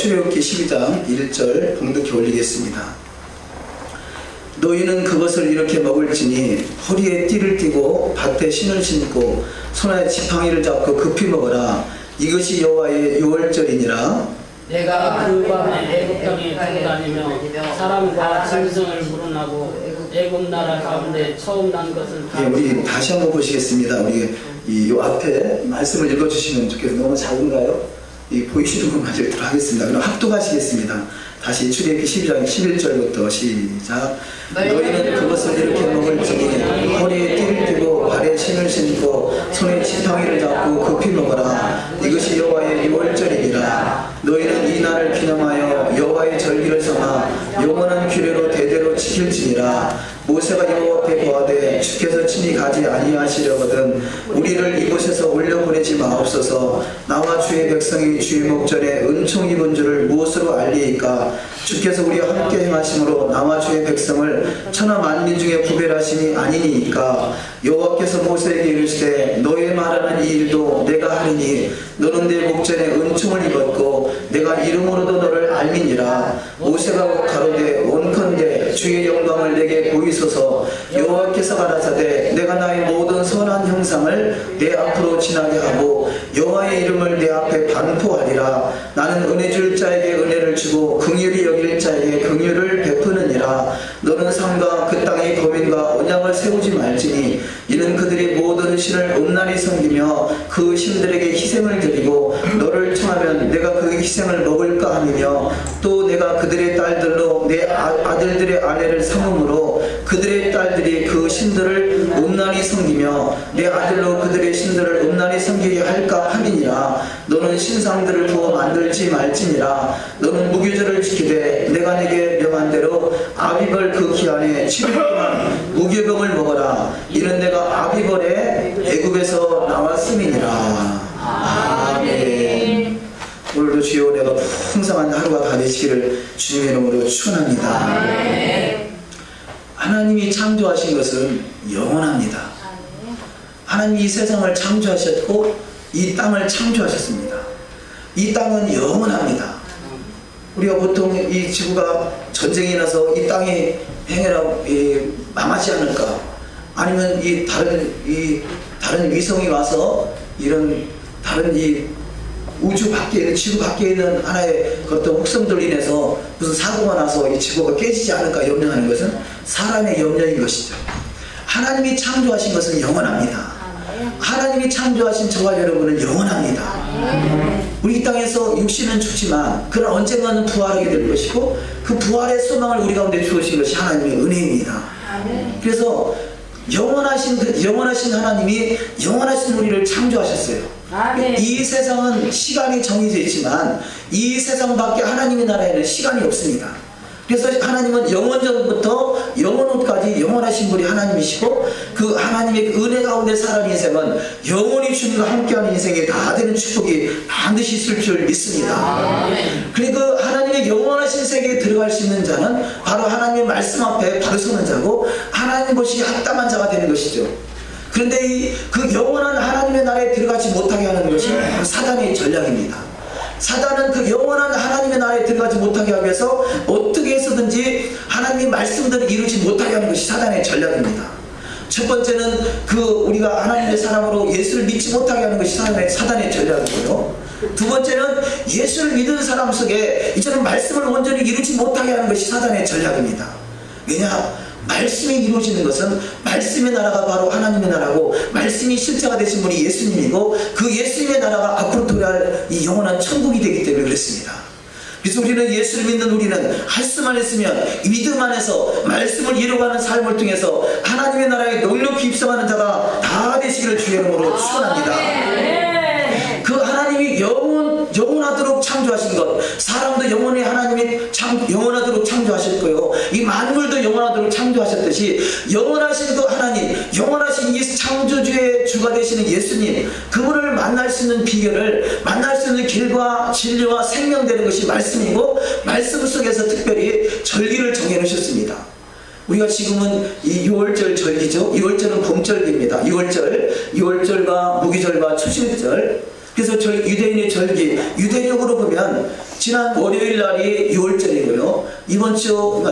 출애굽기 12장 1절 봉독해 올리겠습니다. 너희는 그것을 이렇게 먹을지니 허리에 띠를 띠고 밭에 신을 신고 손에 지팡이를 잡고 급히 먹어라. 이것이 여호와의 유월절이니라. 내가 그 밤에 애굽 땅에 두고 다니며 사람과 짐승을 물어나고 애굽 나라 가운데 처음 난 것을 다. 예, 우리 다시 한번 보시겠습니다. 우리 이 앞에 말씀을 읽어주시면 좋겠어요. 너무 작은가요? 보이시는 것만 읽도록 하겠습니다. 그럼 합독하시겠습니다. 다시 출애굽기 12장 11절부터 시작. 너희는 그것을 이렇게 먹을지니 허리에 띠를 띠고 발에 신을 신고 손에 지팡이를 잡고 급히 먹어라. 이것이 여호와의 유월절이니라. 너희는 이 날을 기념하여 여호와의 절기를 삼아 영원한 규례로 대대로 지킬지니라. 모세가 여호와께 고하되 주께서 친히 가지 아니하시려거든 우리를 이곳에서 올려보내지 마옵소서. 나와 주의 백성이 주의 목전에 은총 입은 줄을 무엇으로 알리이까. 주께서 우리와 함께 행하심으로 나와 주의 백성을 천하 만민 중에 구별하심이 아니니까. 여호와께서 모세에게 이르시되 너의 말하는 이 일도 내가 하리니 너는 내 목전에 은총을 입었고 내가 이름으로도 너를 알미니라. 모세가 가로되 원컨대 주의 영광을 내게 보이소서. 여호와께서 가라사대 내가 나의 모든 선한 형상을 내 앞으로 지나게 하고 여호와의 이름을 내 앞에 반포하리라. 나는 은혜 줄 자에게 은혜를 주고 긍휼히 여길 자에게 긍휼을 베푸느니라. 너는 산과 그 땅의 거민과 언약을 세우지 말지니 이는 그들이 모든 신을 음란히 섬기며 그 신들에게 희생을 드리고 너를 청하면 내가 그 희생을 먹을까 하며 또 내가 그들의 딸들로 내 아들들의 아내를 삼음으로 그들의 딸들이 그 신들을 음란히 섬기며 내 아들로 그들의 신들을 음란히 섬기게 할까 함이니라. 너는 신상들을 두어 만들지 말지니라. 너는 무교절을 지키되 내가 내게 명한 대로 아비벌 그 기한에 7일 동안 무교병을 먹어라. 이는 내가 아비벌에 애굽에서 나왔음이니라. 아멘. 오늘도 주여 내가 풍성한 하루가 다 되시기를 주님의 이름으로 축원합니다. 하나님이 창조하신 것은 영원합니다. 하나님이 이 세상을 창조하셨고 이 땅을 창조하셨습니다. 이 땅은 영원합니다. 우리가 보통 이 지구가 전쟁이 나서 이 땅이 망하지 않을까, 아니면 다른 위성이 와서 이런 다른 이 우주 밖에 있는, 지구 밖에 있는 하나의 어떤 혹성들로 인해서 무슨 사고가 나서 이 지구가 깨지지 않을까 염려하는 것은 사람의 염려인 것이죠. 하나님이 창조하신 것은 영원합니다. 하나님이 창조하신 저와 여러분은 영원합니다. 우리 이 땅에서 육신은 죽지만 그러나 언젠가는 부활하게 될 것이고 그 부활의 소망을 우리 가운데 주신 것이 하나님의 은혜입니다. 그래서 영원하신 하나님이 영원하신 우리를 창조하셨어요. 이 세상은 시간이 정해져 있지만 이 세상 밖에 하나님의 나라에는 시간이 없습니다. 그래서 하나님은 영원전부터 영원까지 영원하신 분이 하나님이시고 그 하나님의 그 은혜 가운데 살아가는 인생은 영원히 주님과 함께하는 인생에 다 되는 축복이 반드시 있을 줄 믿습니다. 그리고 그 하나님의 영원하신 세계에 들어갈 수 있는 자는 바로 하나님의 말씀 앞에 바로 서는 자고 하나님 것이 합당한 자가 되는 것이죠. 그런데 그 영원한 하나님의 나라에 들어가지 못하게 하는 것이 사단의 전략입니다. 사단은 그 영원한 하나님의 나라에 들어가지 못하게 하기 위해서 어떻게 해서든지 하나님의 말씀들을 이루지 못하게 하는 것이 사단의 전략입니다. 첫 번째는 우리가 하나님의 사람으로 예수를 믿지 못하게 하는 것이 사단의 전략이고요. 두 번째는 예수를 믿은 사람 속에 이제는 말씀을 온전히 이루지 못하게 하는 것이 사단의 전략입니다. 왜냐? 말씀이 이루어지는 것은 말씀의 나라가 바로 하나님의 나라고 말씀이 실제가 되신 분이 예수님이고 그 예수님의 나라가 앞으로 도래할 이 영원한 천국이 되기 때문에 그렇습니다. 그래서 우리는 예수를 믿는 우리는 할 수만 있으면 믿음 안에서 말씀을 이루어가는 삶을 통해서 하나님의 나라에 넉넉히 입성하는 자가 다 되시기를 주의 이름으로 축원합니다. 그 하나님이 영원하도록 창조하신 것, 사람도 영원히 하나님이 영원하도록 창조하실 거예요. 이 만물도 영원하도록 창조하셨듯이 영원하신 그 하나님, 영원하신 이 창조주의 주가 되시는 예수님, 그분을 만날 수 있는 비결을, 만날 수 있는 길과 진리와 생명되는 것이 말씀이고 말씀 속에서 특별히 절기를 정해놓으셨습니다. 우리가 지금은 이 6월절 절기죠. 6월절은 봄절기입니다. 6월절과 무기절과 초실절, 그래서 유대인의 절기, 유대력으로 보면 지난 월요일 날이 6월절이고요. 이번 주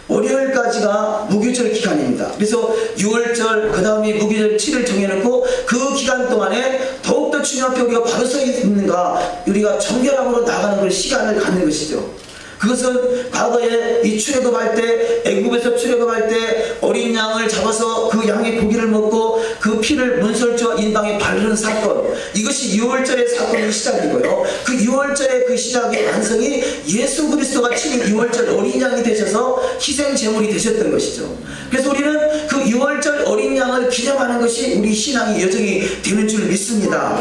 월요일까지가 무교절 기간입니다. 그래서 6월절, 그 다음에 무교절 7일 정해놓고 그 기간 동안에 더욱더 주님 앞에 우리가 바로 서 있는가, 우리가 정결함으로 나가는 걸 시간을 갖는 것이죠. 그것은 과거에 이 출애굽할 때, 애굽에서 출애굽할 때 어린 양을 잡아서 그 양의 고기를 먹고 그 피를 문설주와 인방에 바르는 사건, 이것이 6월절의 사건의 시작이고요. 그 6월절의 그 시작의 완성이 예수 그리스도가 친히 6월절 어린 양이 되셔서 희생 제물이 되셨던 것이죠. 그래서 우리는 그 6월절 어린 양을 기념하는 것이 우리 신앙의 여정이 되는 줄 믿습니다.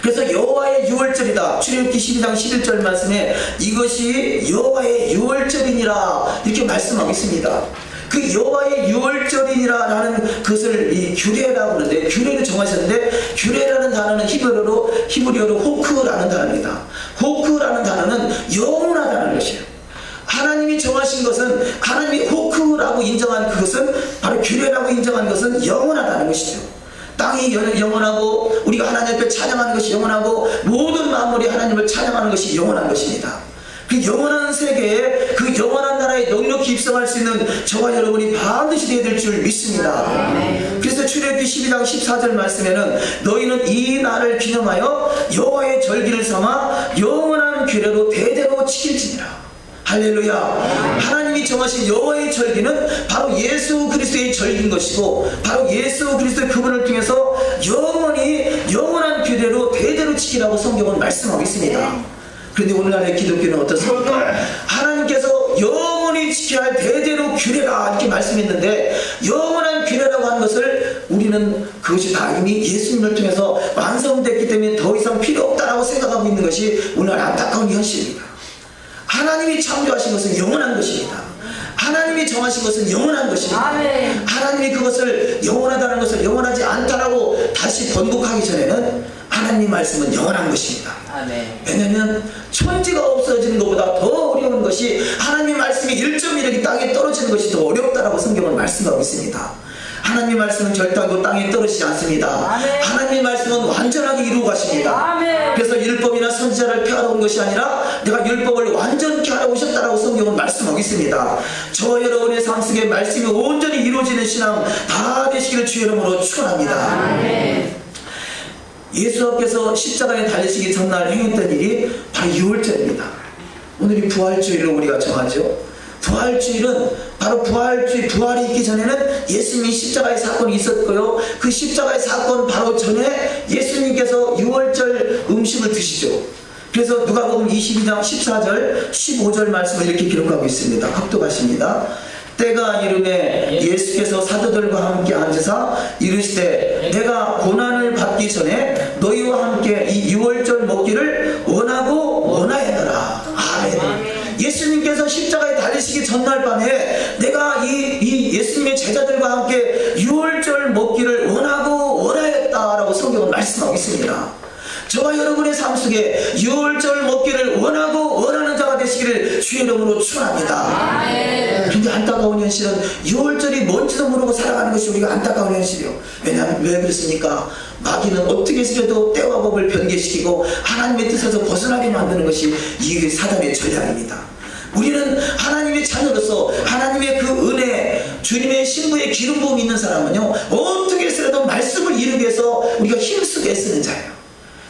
그래서 여호와의 유월절이다. 출애굽기 12장 11절 말씀에 이것이 여호와의 유월절이니라 이렇게 말씀하고 있습니다. 그 여호와의 유월절이니라라는 것을 이 규례라고 그러는데, 규례를 정하셨는데, 규례라는 단어는 히브리어로 호크라는 단어입니다. 호크라는 단어는 영원하다는 것이에요. 하나님이 정하신 것은, 하나님이 호크라고 인정한 그것은, 바로 규례라고 인정한 것은 영원하다는 것이죠. 땅이 영원하고 우리가 하나님 앞에 찬양하는 것이 영원하고 모든 만물이 하나님을 찬양하는 것이 영원한 것입니다. 그 영원한 세계에, 그 영원한 나라에 넉넉히 입성할 수 있는 저와 여러분이 반드시 되어야 될 줄 믿습니다. 그래서 출애굽기 12장 14절 말씀에는 너희는 이 날을 기념하여 여호와의 절기를 삼아 영원한 규례로 대대로 지킬지니라. 할렐루야. 하나님이 정하신 여호와의 절기는 바로 예수 그리스도의 절기인 것이고, 바로 예수 그리스도의 그분을 통해서 영원한 규례로 대대로 지키라고 성경은 말씀하고 있습니다. 그런데 오늘날의 기독교는 어떻습니까? 하나님께서 영원히 지켜야 할 대대로 규례가 이렇게 말씀했는데, 영원한 규례라고 하는 것을 우리는 그것이 다 이미 예수님을 통해서 완성됐기 때문에 더 이상 필요 없다라고 생각하고 있는 것이 오늘 안타까운 현실입니다. 하나님이 창조하신 것은 영원한 것입니다. 하나님이 정하신 것은 영원한 것입니다. 아멘. 하나님이 그것을 영원하다는 것을 영원하지 않다라고 다시 번복하기 전에는 하나님 말씀은 영원한 것입니다. 아멘. 왜냐하면 천지가 없어지는 것보다 더 어려운 것이 하나님 말씀이 1.1억이 땅에 떨어지는 것이 더 어렵다라고 성경은 말씀하고 있습니다. 하나님 말씀은 절대로 땅에 떨어지지 않습니다. 아멘. 하나님 말씀은 완전하게 이루어 가십니다. 아멘. 그래서 율법이나 선지자를 폐하러 온 것이 아니라 내가 율법을 완전케 하러 오셨다라고 성경은 말씀하고 있습니다. 저와 여러분의 삶 속에 말씀이 온전히 이루어지는 신앙 다 되시기를 주의 이름으로 축원합니다. 아멘. 예수 앞에서 십자가에 달리시기 전날 행했던 일이 바로 유월절입니다. 오늘이 부활주일로 우리가 정하죠. 부활주일은 바로 부활이 있기 전에는 예수님이 십자가의 사건이 있었고요. 그 십자가의 사건 바로 전에 예수님께서 유월절 음식을 드시죠. 그래서 누가복음 22장 14절 15절 말씀을 이렇게 기록하고 있습니다. 합독하십니다. 때가 이르매 예수께서 사도들과 함께 앉으사 이르시되 내가 고난을 받기 전에 너희와 함께 이 유월절 먹기를 원하였노라. 아멘. 예수님께서 십자가에 달리시기 전날 밤에 내가 이 예수님의 제자들과 함께 유월절 먹기를 원하였다라고 성경은 말씀하고 있습니다. 저와 여러분의 삶 속에 유월절 먹기를 원하는 자가 되시기를 주의 이름으로 축원합니다. 그런데 안타까운 현실은 유월절이 뭔지도 모르고 살아가는 것이 우리가 안타까운 현실이요. 왜냐하면 왜 그렇습니까? 마귀는 어떻게 해서라도 때와 법을 변개시키고 하나님의 뜻에서 벗어나게 만드는 것이 이 사단의 전략입니다. 우리는 하나님의 자녀로서 하나님의 그 은혜, 주님의 신부의 기름 부음이 있는 사람은요, 어떻게 해서라도 말씀을 이루기 위해서 우리가 힘쓰게 애쓰는 자예요.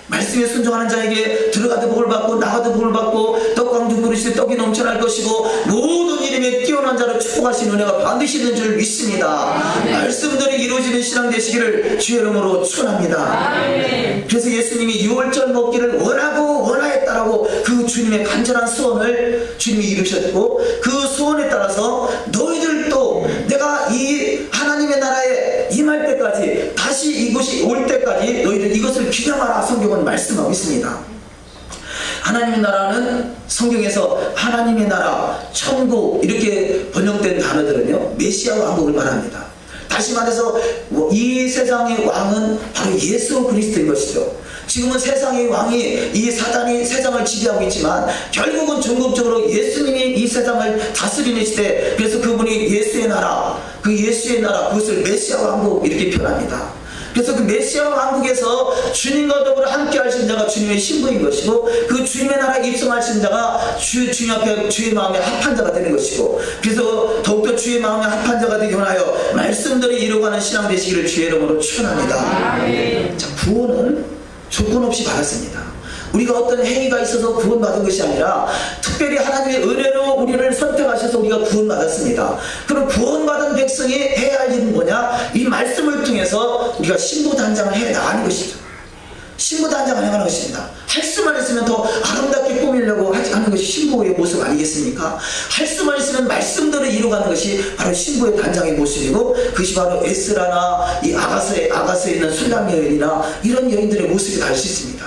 말씀에 순종하는 자에게 들어가도 복을 받고 나가도 복을 받고 떡광중 그릇에 떡이 넘쳐날 것이고 모든 이름에 뛰어난 자로 축복하신 은혜가 반드시 있는 줄 믿습니다. 아멘. 말씀들이 이루어지는 신앙 되시기를 주의 이름으로 축원합니다. 아멘. 그래서 예수님이 유월절 먹기를 원하였다라고 그 주님의 간절한 소원을 주님이 이루셨고, 그 소원에 따라서 너희들도 내가 이 하나님의 나라에 임할 때까지, 다시 이곳이 올 때까지 너희들 이것을 기념하라 성경은 말씀하고 있습니다. 하나님의 나라는 성경에서 하나님의 나라, 천국 이렇게 번역된 단어들은요, 메시아 왕국을 말합니다. 다시 말해서 이 세상의 왕은 바로 예수 그리스도인 것이죠. 지금은 세상의 왕이, 이 사단이 세상을 지배하고 있지만 결국은 궁극적으로 예수님이 이 세상을 다스리는 시대, 그래서 그분이 예수의 나라, 그 예수의 나라, 그것을 메시아 왕국 이렇게 표현합니다. 그래서 그 메시아 왕국에서 주님과 더불어 함께 하신 자가 주님의 신부인 것이고, 그 주님의 나라에 입성하신 자가 주님 앞에 주의 마음에 합한 자가 되는 것이고, 그래서 더욱더 주의 마음에 합한 자가 되기 원하여 말씀들이 이루어가는 신앙 되시기를 주의 이름으로 축원합니다. 자, 구원은 조건 없이 받았습니다. 우리가 어떤 행위가 있어서 구원받은 것이 아니라 특별히 하나님의 은혜로 우리를 선택하셔서 우리가 구원받았습니다. 그럼 구원받은 백성이 해야 할 일은 뭐냐? 이 말씀을 통해서 우리가 신부단장을 해 나가는 것이죠. 신부단장을 해가는 것입니다. 할 수만 있으면 더 아름답게 꾸미려고 하는 것이 신부의 모습 아니겠습니까? 할 수만 있으면 말씀대로 이루어가는 것이 바로 신부의 단장의 모습이고, 그것이 바로 에스라나 이 아가서에 있는 술람 여인이나 이런 여인들의 모습이 될 수 있습니다.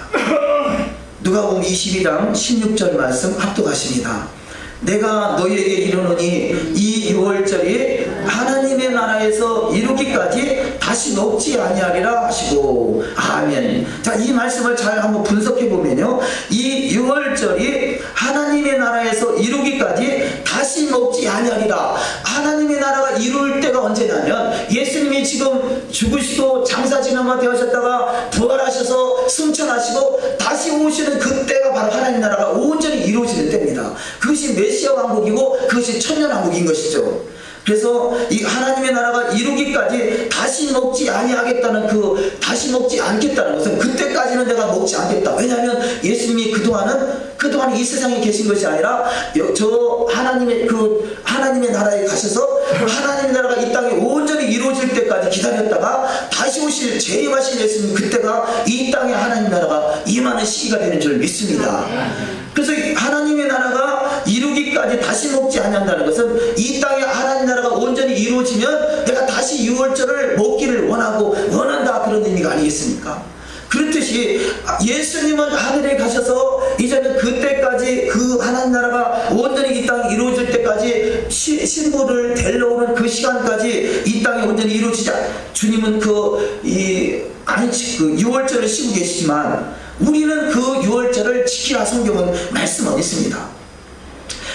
누가복음 22장 16절 말씀 합독하십니다. 내가 너희에게 이르노니 이 유월절이 하나님의 나라에서 이루기까지 다시 먹지 아니하리라 하시고. 아멘. 자, 이 말씀을 잘 한번 분석해 보면요, 이 유월절이 하나님의 나라에서 이루기까지 다시 먹지 아니하리라. 하나님의 나라가 이룰 때가 언제냐면, 예수님이 지금 죽으시고 장사지나마 되셨다가 부활하셔서 승천하시고 다시 오시는 그때가 바로 하나님 나라가 온전히 이루어지는 때입니다. 그것이 메시아 왕국이고 그것이 천년왕국인 것이죠. 그래서 이 하나님의 나라가 이루기까지 다시 먹지 아니하겠다는, 그 다시 먹지 않겠다는 것은 그때까지는 내가 먹지 않겠다. 왜냐하면 예수님이 그동안 이 세상에 계신 것이 아니라 저 하나님의 나라에 가셔서 하나님의 나라가 이 땅에 온전히 이루어질 때까지 기다렸다가 다시 오실 재림하신 예수님, 그때가 이 땅에 하나님 나라가 임하는 시기가 되는 줄 믿습니다. 그래서 하나님의 나라가 이루기까지 다시 먹지 않는다는 것은 이 땅에 하나님 나라가 온전히 이루어지면 내가 다시 유월절을 먹기를 원한다, 그런 의미가 아니겠습니까? 그렇듯이 예수님은 하늘에 가셔서 이제는 그때까지 그 하나님 나라가 온전히 이 땅에 이루어질 때까지 신부를 데려오는 그 시간까지 이 땅에 온전히 이루어지자 주님은 유월절을 쉬고 계시지만 우리는 그 유월절을 지키라 성경은 말씀하고 있습니다.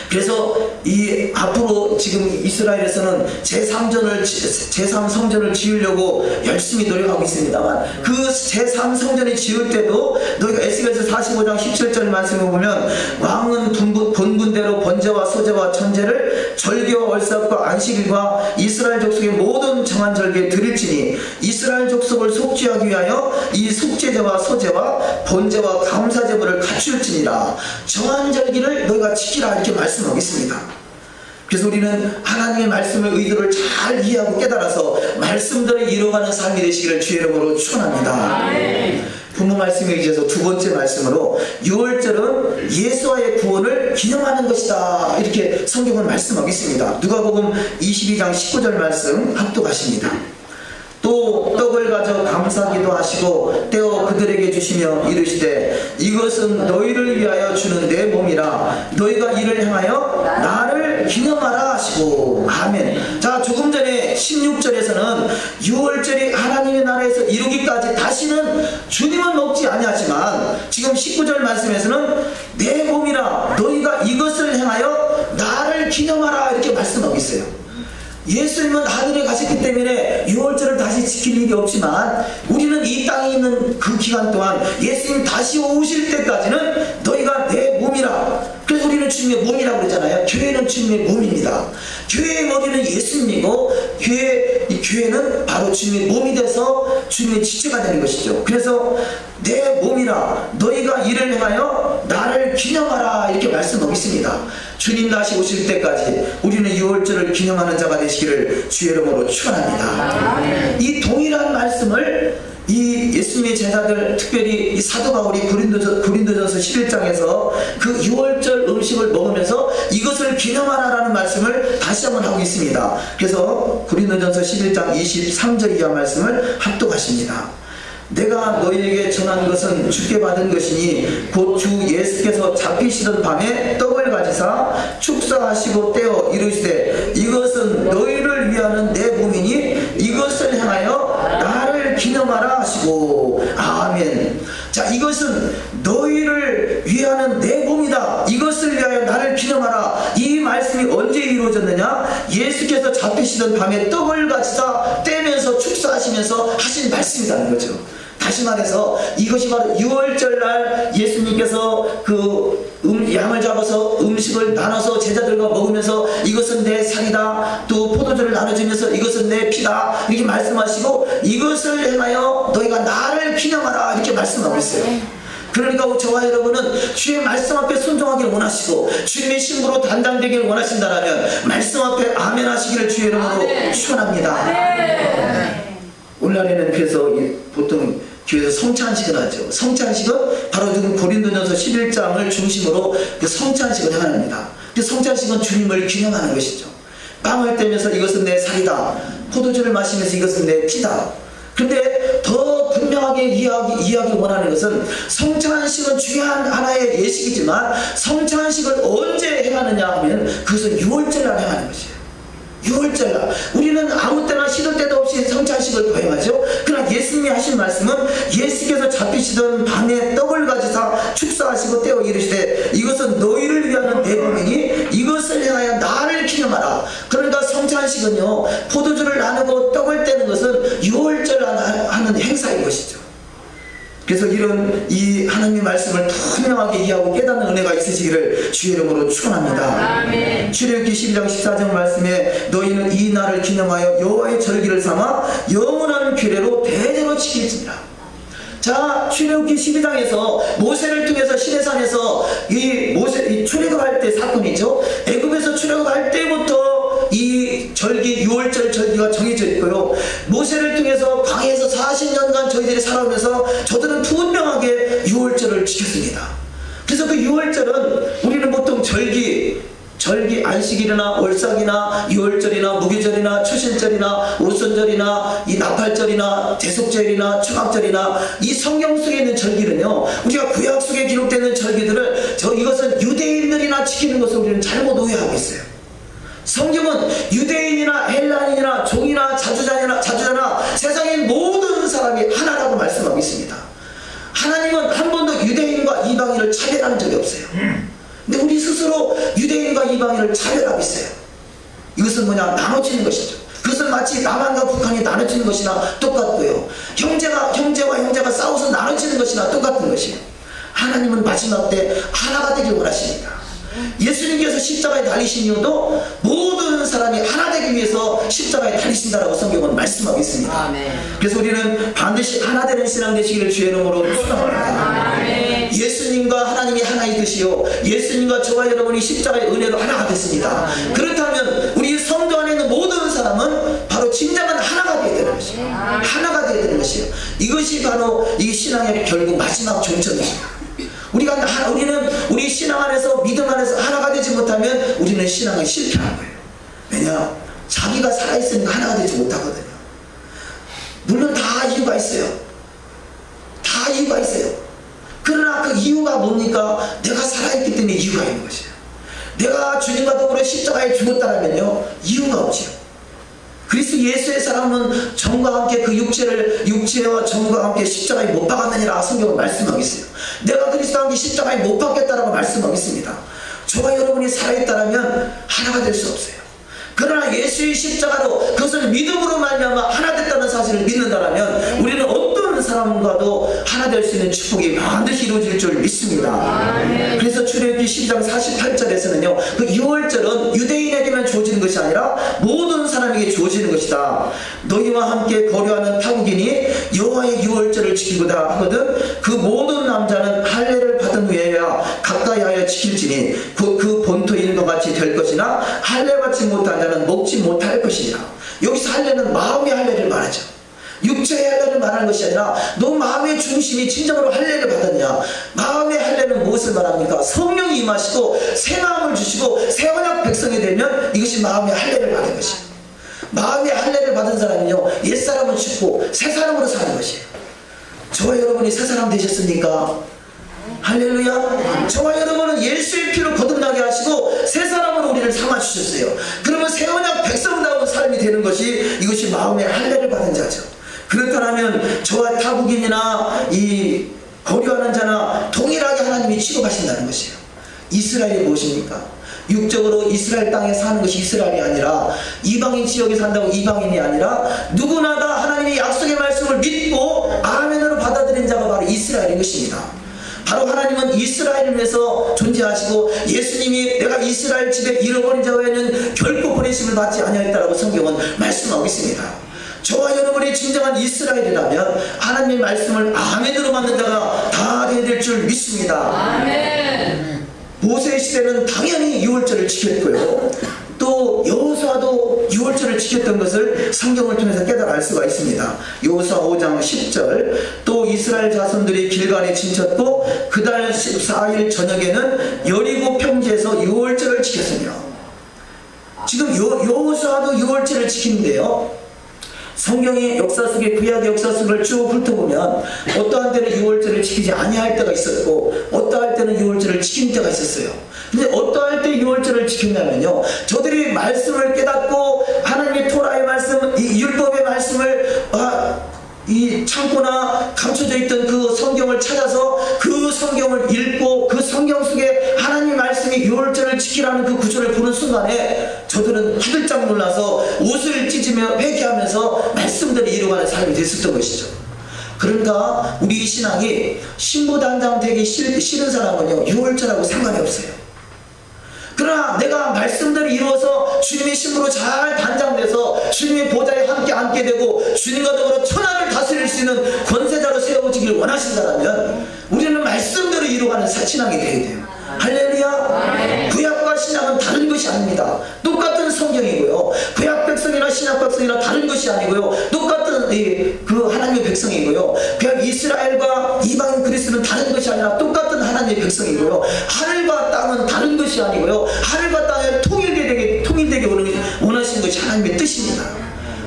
그래서 이 앞으로 지금 이스라엘에서는 제3성전을 지으려고 열심히 노력하고 있습니다만, 그 제3성전을 지을 때도 너희가 에스겔서 45장 17절 말씀을 보면, 왕은 본군대로 번제와 소제와 천제를 절기와 월삭과 안식일과 이스라엘 족속의 모든 정한 절기에 드릴지니 이스라엘 족속을 속죄하기 위하여 이 속죄제와 소제와 번제와 감사제물을 갖출지니라. 정한 절기를 너희가 지키라, 이렇게 말씀하고 있습니다. 그래서 우리는 하나님의 말씀의 의도를 잘 이해하고 깨달아서 말씀대로 이루어가는 삶이 되시기를 주의 이름으로 축원합니다. 부모 말씀에 의지해서 두 번째 말씀으로, 유월절은 예수와의 구원을 기념하는 것이다, 이렇게 성경은 말씀하고 있습니다. 누가복음 22장 19절 말씀 합독하십니다. 또 떡을 가져 감사기도 하시고 떼어 그들에게 주시며 이르시되 이것은 너희를 위하여 주는 내 몸이라. 너희가 이를 행하여 나를 기념하라 하시고. 아멘. 자, 조금 전에 16절에서는 유월절이 하나님의 나라에서 이루기까지 다시는 주님은 먹지 아니하지만, 지금 19절 말씀에서는 내 몸이라 너희가 이것을 행하여 나를 기념하라, 이렇게 말씀하고 있어요. 예수님은 하늘에 가셨기 때문에 유월절을 다시 지킬 일이 없지만, 우리는 이 땅에 있는 그 기간 동안 예수님 다시 오실 때까지는 너희가 내 몸이라. 그래서 우리는 주님의 몸이라고 그러잖아요. 교회는 주님의 몸입니다. 교회의 머리는 예수님이고 교회는 바로 주님의 몸이 돼서 주님의 지체가 되는 것이죠. 그래서 내 몸이라 너희가 이를 행하여 나를 기념하라, 이렇게 말씀하고 있습니다. 주님 다시 오실 때까지 우리는 유월절을 기념하는 자가 되시기를 주의 이름으로 축원합니다. 이 동일한 말씀을 이 예수님의 제자들, 특별히 이 사도 바울이 고린도전서 11장에서 그 유월절 음식을 먹으면서 이것을 기념하라라는 말씀을 다시 한번 하고 있습니다. 그래서 고린도전서 11장 23절 이하 말씀을 합독하십니다. 내가 너희에게 전한 것은 주께 받은 것이니 곧 주 예수께서 잡히시던 밤에 떡을 가지사 축사하시고 떼어 이르시되 이것은 너희를 위하는 내 몸이니 이것을 행하여 나를 기념하라 하시고. 아멘. 자, 이것은 너희를 위하는 내 몸이다, 자, 이것을 위하여 나를 기념하라. 이 말씀이 언제 이루어졌느냐? 예수께서 잡히시던 밤에 떡을 가지사 떼면서 축사하시면서 하신 말씀이라는 거죠. 다시 말해서 이것이 바로 유월절날 예수님께서 양을 잡아서 음식을 나눠서 제자들과 먹으면서 이것은 내 살이다, 또 포도주를 나눠주면서 이것은 내 피다 이렇게 말씀하시고, 이것을 행하여 너희가 나를 기념하라 이렇게 말씀하고 있어요. 그러니까 저와 여러분은 주의 말씀 앞에 순종하기를 원하시고 주님의 신부로 단장되기를 원하신다면 말씀 앞에 아멘 하시기를 주의 이름으로 축원합니다. 오늘날에는 그래서 보통 교회에서 성찬식을 하죠. 성찬식은 바로 지금 고린도전서 11장을 중심으로 그 성찬식을 행합니다. 그 성찬식은 주님을 기념하는 것이죠. 빵을 떼면서 이것은 내 살이다, 포도주를 마시면서 이것은 내 피다. 근데 더 분명하게 이해하기 원하는 것은 성찬식은 중요한 하나의 예식이지만 성찬식을 언제 행하느냐 하면 그것은 유월절날 행하는 것이에요. 유월절날 우리는 아무 때나 시도 때도 없이 성찬식을 거행하죠. 그러나 예수님이 하신 말씀은 예수께서 잡히시던 밤에 떡을 가지사 축사하시고 떼어 이르시되 이것은 너희를 위하는 내 몸이니 이것을 행하여 나를 기념하라. 그러니까 성찬식은요, 포도주를 나누고 떡을 떼는 것은 유월절 하는 행사인 것이죠. 그래서 이 하나님의 말씀을 분명하게 이해하고 깨닫는 은혜가 있으시기를 주의 이름으로 축원합니다. 출애굽기 12장 14절 말씀에 너희는 이 날을 기념하여 여호와의 절기를 삼아 영원한 규례로 대대로 지킬지니라. 자, 출애굽기 12장에서 모세를 통해서 시내산에서 이 출애굽할 때 사건이죠. 애굽에서 출애굽할 때부터 이 절기, 유월절 절기가 정해져 있고요. 모세를 통해서 광야에서 40년간 저희들이 살아오면서 저들은 분명하게 유월절을 지켰습니다. 그래서 그 유월절은 우리는 보통 절기 안식일이나 월삭이나 유월절이나 무교절이나 추신절이나 오순절이나 이 나팔절이나 대속절이나 추각절이나 이 성경 속에 있는 절기는요, 우리가 구약 속에 기록되는 절기들을 이것은 유대인들이나 지키는 것을 우리는 잘못 오해하고 있어요. 성경은 유대인이나 헬라인이나 종이나 자주자나 세상의 모든 사람이 하나라고 말씀하고 있습니다. 하나님은 한 번도 유대인과 이방인을 차별한 적이 없어요. 근데 우리 스스로 유대인과 이방인을 차별하고 있어요. 이것은 뭐냐? 나눠지는 것이죠. 그것은 마치 남한과 북한이 나눠지는 것이나 똑같고요. 형제와 형제가 싸워서 나눠지는 것이나 똑같은 것이에요. 하나님은 마지막 때 하나가 되길 원하십니다. 예수님께서 십자가에 달리신 이유도 모든 사람이 하나 되기 위해서 십자가에 달리신다라고 성경은 말씀하고 있습니다. 그래서 우리는 반드시 하나 되는 신앙 되시기를 주의 이름으로 축원합니다. 예수님과 하나님이 하나이듯이요, 예수님과 저와 여러분이 십자가의 은혜로 하나가 됐습니다. 그렇다면 우리 성도 안에 있는 모든 사람은 바로 진정한 하나가 되어야 되는 것이에요. 하나가 되어야 되는 것이에요. 이것이 바로 이 신앙의 결국 마지막 종점입니다. 우리는 우리 신앙 안에서, 믿음 안에서 하나가 되지 못하면 우리는 신앙에 실패하는 거예요. 왜냐? 자기가 살아있으니까 하나가 되지 못하거든요. 물론 다 이유가 있어요. 다 이유가 있어요. 그러나 그 이유가 뭡니까? 내가 살아있기 때문에 이유가 있는 것이에요. 내가 주님과 더불어 십자가에 죽었다면요, 이유가 없지요. 그리스도 예수의 사람은 정과 함께 그 육체와 정과 함께 십자가에 못 박았느니라 성경은 말씀하고 있어요. 내가 그리스도와 함께 십자가에 못 박겠다라고 말씀하고 있습니다. 저와 여러분이 살아있다면 하나가 될 수 없어요. 그러나 예수의 십자가로 그것을 믿음으로 말미암아 하나 됐다는 사실을 믿는다면 우리는 어떤 사람과도 하나 될 수 있는 축복이 반드시 이루어질 줄 믿습니다. 그래서 출애굽기 12장 48절에서는요, 그 유월절은 유대인에게만 주어지는 것이 아니라 모든 사람에게 주어지는 것이다. 너희와 함께 거류하는 타국인이 여호와의 유월절을 지키고자 하거든 그 모든 남자는 할례를 받은 후에야 가까이 하여 지킬지니 그 본토인과 같이 될 것이나 할례 받지 못한 자는 먹지 못할 것이니라. 여기서 할례는 마음의 할례를 말하죠. 육체의 할례를 말하는 것이 아니라 너 마음의 중심이 진정으로 할례를 받았냐. 마음의 할례는 무엇을 말합니까? 성령이 임하시고 새 마음을 주시고 새 언약 백성이 되면 이것이 마음의 할례를 받은 것이에요. 마음의 할례를 받은 사람은요, 옛사람은 죽고 새 사람으로 사는 것이에요. 저와 여러분이 새 사람 되셨습니까? 할렐루야. 저와 여러분은 예수의 피로 거듭나게 하시고 새 사람으로 우리를 삼아주셨어요. 그러면 새 언약 백성다운 삶이 되는 것이 이것이 마음의 할례를 받은 자죠. 그렇다면 저와 타국인이나 이 거류하는 자나 동일하게 하나님이 취급하신다는 것이에요. 이스라엘이 무엇입니까? 육적으로 이스라엘 땅에 사는 것이 이스라엘이 아니라 이방인 지역에 산다고 이방인이 아니라 누구나 다 하나님의 약속의 말씀을 믿고 아멘으로 받아들인 자가 바로 이스라엘인 것입니다. 바로 하나님은 이스라엘을 위해서 존재하시고 예수님이 내가 이스라엘 집에 잃어버린 자 외에는 결코 버리심을 받지 아니하였다라고 성경은 말씀하고 있습니다. 저와 여러분이 진정한 이스라엘이라면 하나님의 말씀을 아멘으로 받는 자가 다 될 줄 믿습니다. 아멘. 모세 시대는 당연히 유월절을 지켰고요. 또 여호수아도 유월절을 지켰던 것을 성경을 통해서 깨달아 알 수가 있습니다. 여호수아 5장 10절 또 이스라엘 자손들이 길갈에 진쳤고 그달 14일 저녁에는 여리고 평지에서 유월절을 지켰으며 지금 여호수아도 유월절을 지키는데요. 성경의 역사 속에 구약의 역사 속을 쭉 훑어보면 어떠한 때는 유월절을 지키지 아니할 때가 있었고 어떠할 때는 유월절을 지킨 때가 있었어요. 근데 어떠할 때 유월절을 지켰냐면요, 저들이 말씀을 깨닫고 하나님의 토라의 말씀, 이 율법의 말씀을 이 창고나 감춰져 있던 그 성경을 찾아서 그 성경을 읽고 그 성경 속에 하나님의 말씀이 유월절을 지키라는 그 구절을 보는 순간에 저들은 화들짝 놀라서 옷을 찢으며 회개하면서 말씀들이 이루어가는 삶이 됐었던 것이죠. 그러니까 우리 신앙이 신부단장 되기 싫은 사람은요 유월절하고 상관이 없어요. 그러나 내가 말씀들이 이루어서 주님의 신부로 잘 단장돼서 주님의 보좌에 함께 앉게 되고 주님과 더불어 천하를 다스릴 수 있는 권세자로 세워지길 원하신다면 우리는 말씀대로 이루어가는 신앙이 되어야 돼요. 할렐루야. 구약과 신약은 다른 것이 아닙니다. 똑같은 성경이고요. 구약 백성이나 신약 백성이나 다른 것이 아니고요. 똑같은 그 하나님의 백성이고요. 그냥 이스라엘과 이방인 그리스도는 다른 것이 아니라 똑같은 하나님의 백성이고요. 하늘과 땅은 다른 것이 아니고요. 하늘과 땅을 통일되게 원하시는 것이 하나님의 뜻입니다.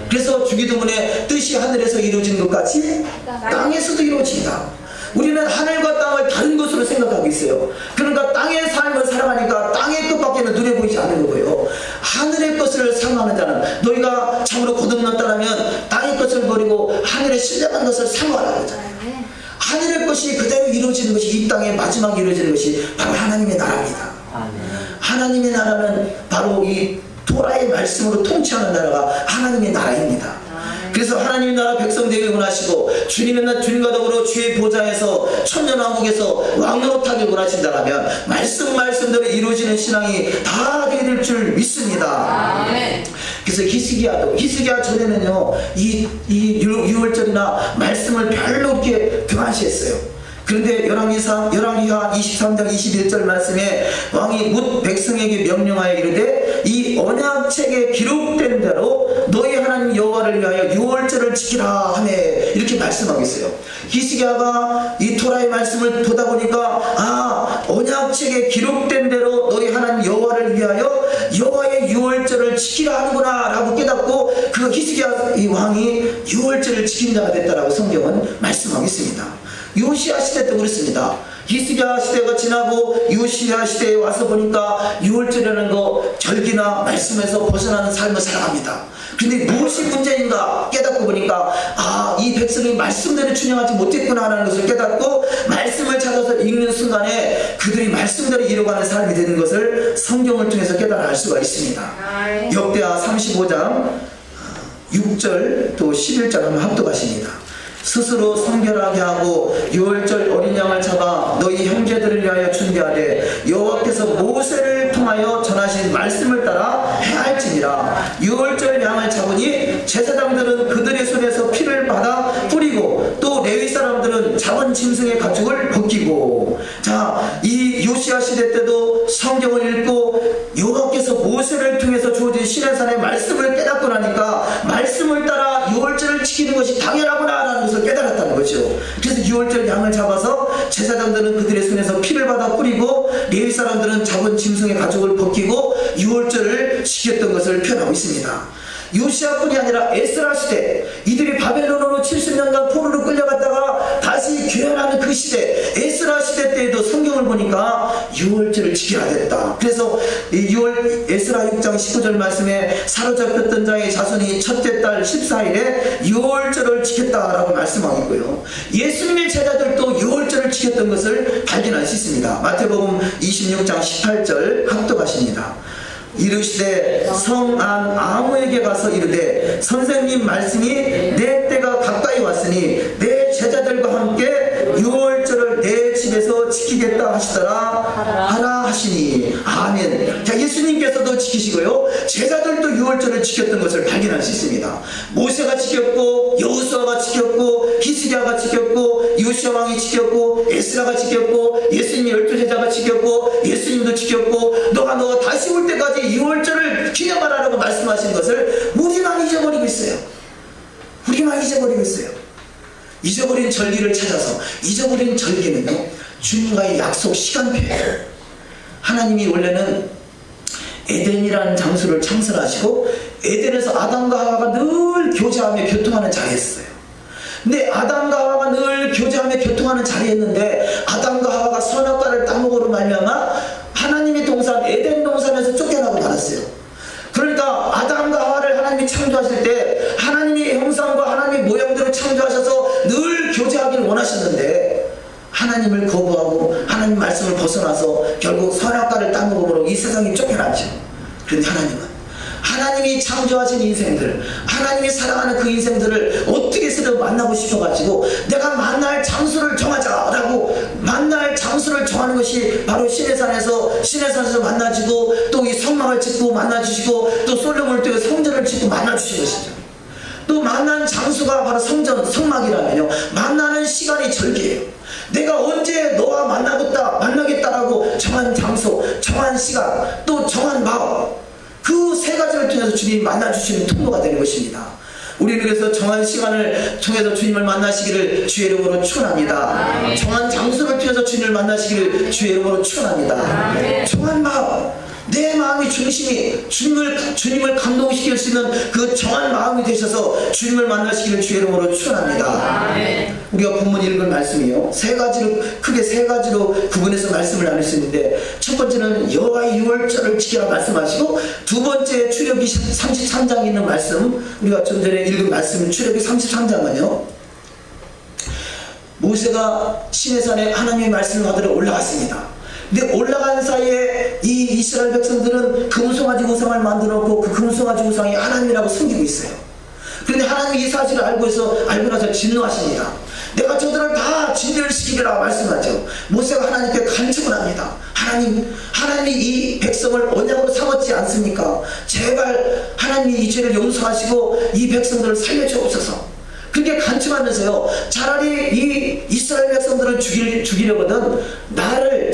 그래서 주기도문의 뜻이 하늘에서 이루어진 것 같이 땅에서도 이루어진다. 우리는 하늘과 땅을 다른 것으로 생각하고 있어요. 그러니까 땅의 삶을 살아가니까 땅의 것밖에는 눈에 보이지 않는 거고요. 하늘의 것을 사모하는 자는 너희가 참으로 거듭났다면 땅의 것을 버리고 하늘의 신령한 것을 사모하라고 하잖아요. 하늘의 것이 그대로 이루어지는 것이 이 땅에 마지막에 이루어지는 것이 바로 하나님의 나라입니다. 하나님의 나라는 바로 이 토라의 말씀으로 통치하는 나라가 하나님의 나라입니다. 그래서 하나님의 나라 백성 되길 원하시고 주님과 더불어 주의 보좌에서 천년왕국에서 왕노릇하길 원하신다면 말씀대로 이루어지는 신앙이 다 되게 될 줄 믿습니다. 그래서 히스기야 전에는요 이 유월절이나 말씀을 별로 이렇게 등한시했어요. 그런데 열왕기하 23장 21절 말씀에 왕이 뭇 백성에게 명령하여 이르되 이 언약책에 기록된 대로 너희 하나님 여호와를 위하여 유월절을 지키라 하매 이렇게 말씀하고 있어요. 히스기야가 이 토라의 말씀을 보다 보니까 언약책에 기록된 대로 너희 하나님 여호와를 위하여 여호와의 유월절을 지키라 하는구나 라고 깨닫고 그 히스기야 이 왕이 유월절을 지킨 자가 됐다라고 성경은 말씀하고 있습니다. 요시야 시대 때도 그랬습니다. 히스기야 시대가 지나고 요시야 시대에 와서 보니까 유월절이라는 거 절기나 말씀에서 벗어나는 삶을 살아갑니다. 근데 무엇이 문제인가 깨닫고 보니까 이 백성이 말씀대로 준행하지 못했구나 하는 것을 깨닫고 말씀을 찾아서 읽는 순간에 그들이 말씀대로 이루어가는 삶이 되는 것을 성경을 통해서 깨달아 알 수가 있습니다. 역대하 35장 6절 또 11절 한번 합독하십니다. 스스로 성결하게 하고 유월절 어린 양을 잡아 너희 형제들을 위하여 준비하되 여호와께서 모세를 통하여 전하신 말씀을 따라 행할지니라. 유월절 양을 잡으니 제사장들은 그들의 손에서 피를 받아 뿌리고 또 레위 사람들은 잡은 짐승의 가죽을 벗기고. 자, 이 요시야 시대 때도 성경을 읽고 여호와께서 모세를 통해서 주어진 시내산의 말씀을 깨닫고 나니까 말씀을 따라 유월절을 지키는 것이 당연하구나 라는 것을 깨달았다는 거죠. 그래서 유월절 양을 잡아서 제사장들은 그들의 손에서 피를 받아 뿌리고 레위 사람들은 잡은 짐승의 가죽을 벗기고 유월절을 지켰던 것을 표현하고 있습니다. 요시야뿐이 아니라 에스라 시대 이들이 바벨론으로 70년간 포로로 끌려갔다가 다시 귀환한 나는 그 시대 에스라 시대 때에도 성경을 보니까 유월절을 지켜야 됐다. 그래서 에스라 6장 19절 말씀에 사로잡혔던 자의 자손이 첫째 달 14일에 유월절을 지켰다라고 말씀하고 있고요. 예수님의 제자들도 유월절을 지켰던 것을 발견할 수 있습니다. 마태복음 26장 18절 합독하십니다. 이르시되 성 안 아무에게 가서 이르되 선생님 말씀이 내 때가 가까이 왔으니 내 제자들과 함께 유월절을 내 집에서 지키겠다 하시더라 하라 하시니. 아멘. 자, 예수님께서도 지키시고요, 제자들도 유월절을 지켰던 것을 발견할 수 있습니다. 모세가 지켰고, 여호수아가 지켰고, 히스기야가 지켰고, 요시야 왕이 지켰고, 에스라가 지켰고, 예수님의 12제자가 지켰고, 예수님도 지켰고, 너가 다시 올 때까지 유월절을 기념하라고 말씀하신 것을 우리만 잊어버리고 있어요. 우리만 잊어버리고 있어요. 잊어버린 절기를 찾아서, 잊어버린 절기는요, 주님과의 약속 시간표예요. 하나님이 원래는 에덴이라는 장소를 창설하시고 에덴에서 아담과 하와가 늘 교제하며 교통하는 자리였어요. 근데 아담과 하와가 늘 교제하며 교통하는 자리였는데 아담과 하와가 선악과를 따먹으로 말미암아 하나님의 동산 에덴 동산에서 쫓겨나고 말았어요. 그러니까 아담과 하와를 하나님이 창조하실 때 하나님의 형상과 하나님의 모양대로 창조하셔서 늘 교제하기를 원하셨는데 하나님을 거부하고 하나님 말씀을 벗어나서 결국 선악과를 따먹음으로 이 세상이 쫓겨났죠. 그런데 하나님이 창조하신 인생들, 하나님이 사랑하는 그 인생들을 어떻게 해서든 만나고 싶어가지고 내가 만날 장소를 정하자라고 만날 장소를 정하는 것이 바로 시내산에서 만나주고 또 이 성막을 짓고 만나주시고 또 솔로몬을 통해 성전을 짓고 만나주신 것이죠. 또 만난 장소가 바로 성막이라면요, 만나는 시간이 절기예요. 내가 언제 너와 만나겠다라고 정한 장소, 정한 시간, 또 정한 마음, 그 세 가지를 통해서 주님이 만나주시는 통로가 되는 것입니다. 우리는 그래서 정한 시간을 통해서 주님을 만나시기를 주의 이름으로 축원합니다. 정한 장소를 통해서 주님을 만나시기를 주의 이름으로 축원합니다. 정한 마음, 내 마음의 중심이 주님을 감동시킬 수 있는 그 정한 마음이 되셔서 주님을 만나시기를 주의 이름으로 축원합니다. 우리가 본문 읽은 말씀이요, 크게 세 가지로 구분해서 말씀을 나눌 수 있는데, 첫 번째는 여호와의 유월절을 지키라 말씀하시고, 두 번째 출애굽기 33장에 있는 말씀, 우리가 좀 전에 읽은 말씀 출애굽기 33장은요, 모세가 시내산에 하나님의 말씀을 받으러 올라갔습니다. 근데 올라간 사이에 이 이스라엘 백성들은 금송아지 우상을 만들어 놓고 그 금송아지 우상이 하나님이라고 숨기고 있어요. 그런데 하나님이 이 사실을 알고 나서 진노하십니다. 내가 저들을 다 진멸시키리라 말씀하죠. 모세가 하나님께 간청을 합니다. 하나님이 이 백성을 언약으로 삼았지 않습니까? 제발 하나님이 이 죄를 용서하시고 이 백성들을 살려주옵소서. 그렇게 간청하면서요, 차라리 이 이스라엘 백성들을 죽이려거든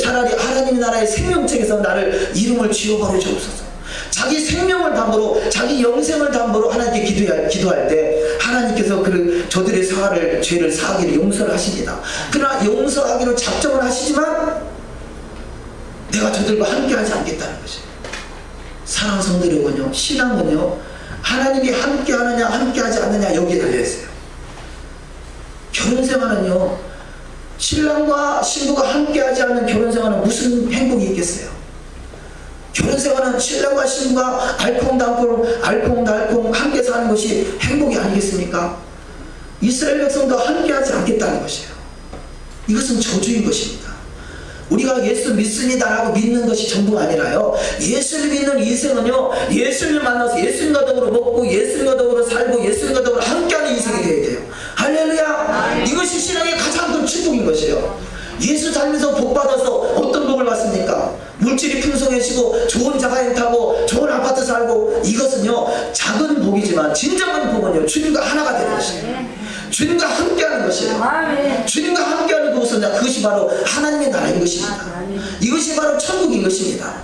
차라리 하나님의 나라의 생명책에서 나를 이름을 지워버려 주옵소서. 자기 생명을 담보로, 자기 영생을 담보로 하나님께 기도할 때 하나님께서 저들의 죄를 사하기를 용서를 하십니다. 그러나 용서하기로 작정을 하시지만 내가 저들과 함께하지 않겠다는 것이에요. 사랑 성도 여러분요, 신앙은요, 하나님이 함께하느냐 함께하지 않느냐 여기에 달려있어요. 결혼생활은요, 신랑과 신부가 함께하지 않는 결혼생활은 무슨 행복이 있겠어요? 결혼생활은 신랑과 신부가 알콩달콩 함께 사는 것이 행복이 아니겠습니까? 이스라엘 백성도 함께하지 않겠다는 것이에요. 이것은 저주인 것입니다. 우리가 예수 믿습니다라고 믿는 것이 전부가 아니라요, 예수를 믿는 인생은요, 예수를 만나서 예수님과 더불어 먹고 예수님과 더불어 살고 예수님과 더불어 함께하는 인생이 되어야 돼요. 할렐루야! 이것이 신앙의 가장 큰 축복인 것이에요. 예수 닮면서 복 받아서 어떤 복을 받습니까? 물질이 풍성해지고 좋은 자가용 타고 좋은 아파트 살고, 이것은요 작은 복이지만 진정한 복은요 주님과 하나가 되는 것이에요. 주님과 함께하는 것이에요. 주님과 함께하는 그것이 바로 하나님의 나라인 것입니다. 이것이 바로 천국인 것입니다.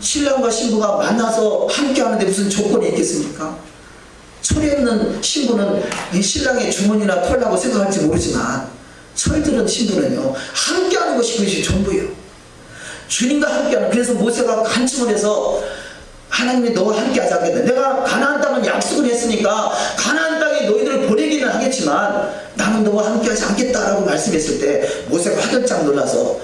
신랑과 신부가 만나서 함께하는데 무슨 조건이 있겠습니까? 철이 없는 신부는 이 신랑의 주머니나 털라고 생각할지 모르지만, 철들은 신부는요 함께하는 것이 그것이 전부예요. 주님과 함께하는. 그래서 모세가 간청을 해서 하나님이 너와 함께하지 않겠다. 내가 가나안 땅은 약속을 했으니까 가나안 땅에 너희들을 보내기는 하겠다. 하겠지만 나는 너와 함께하지 않겠다라고 말씀했을 때 모세가 화들짝 놀라서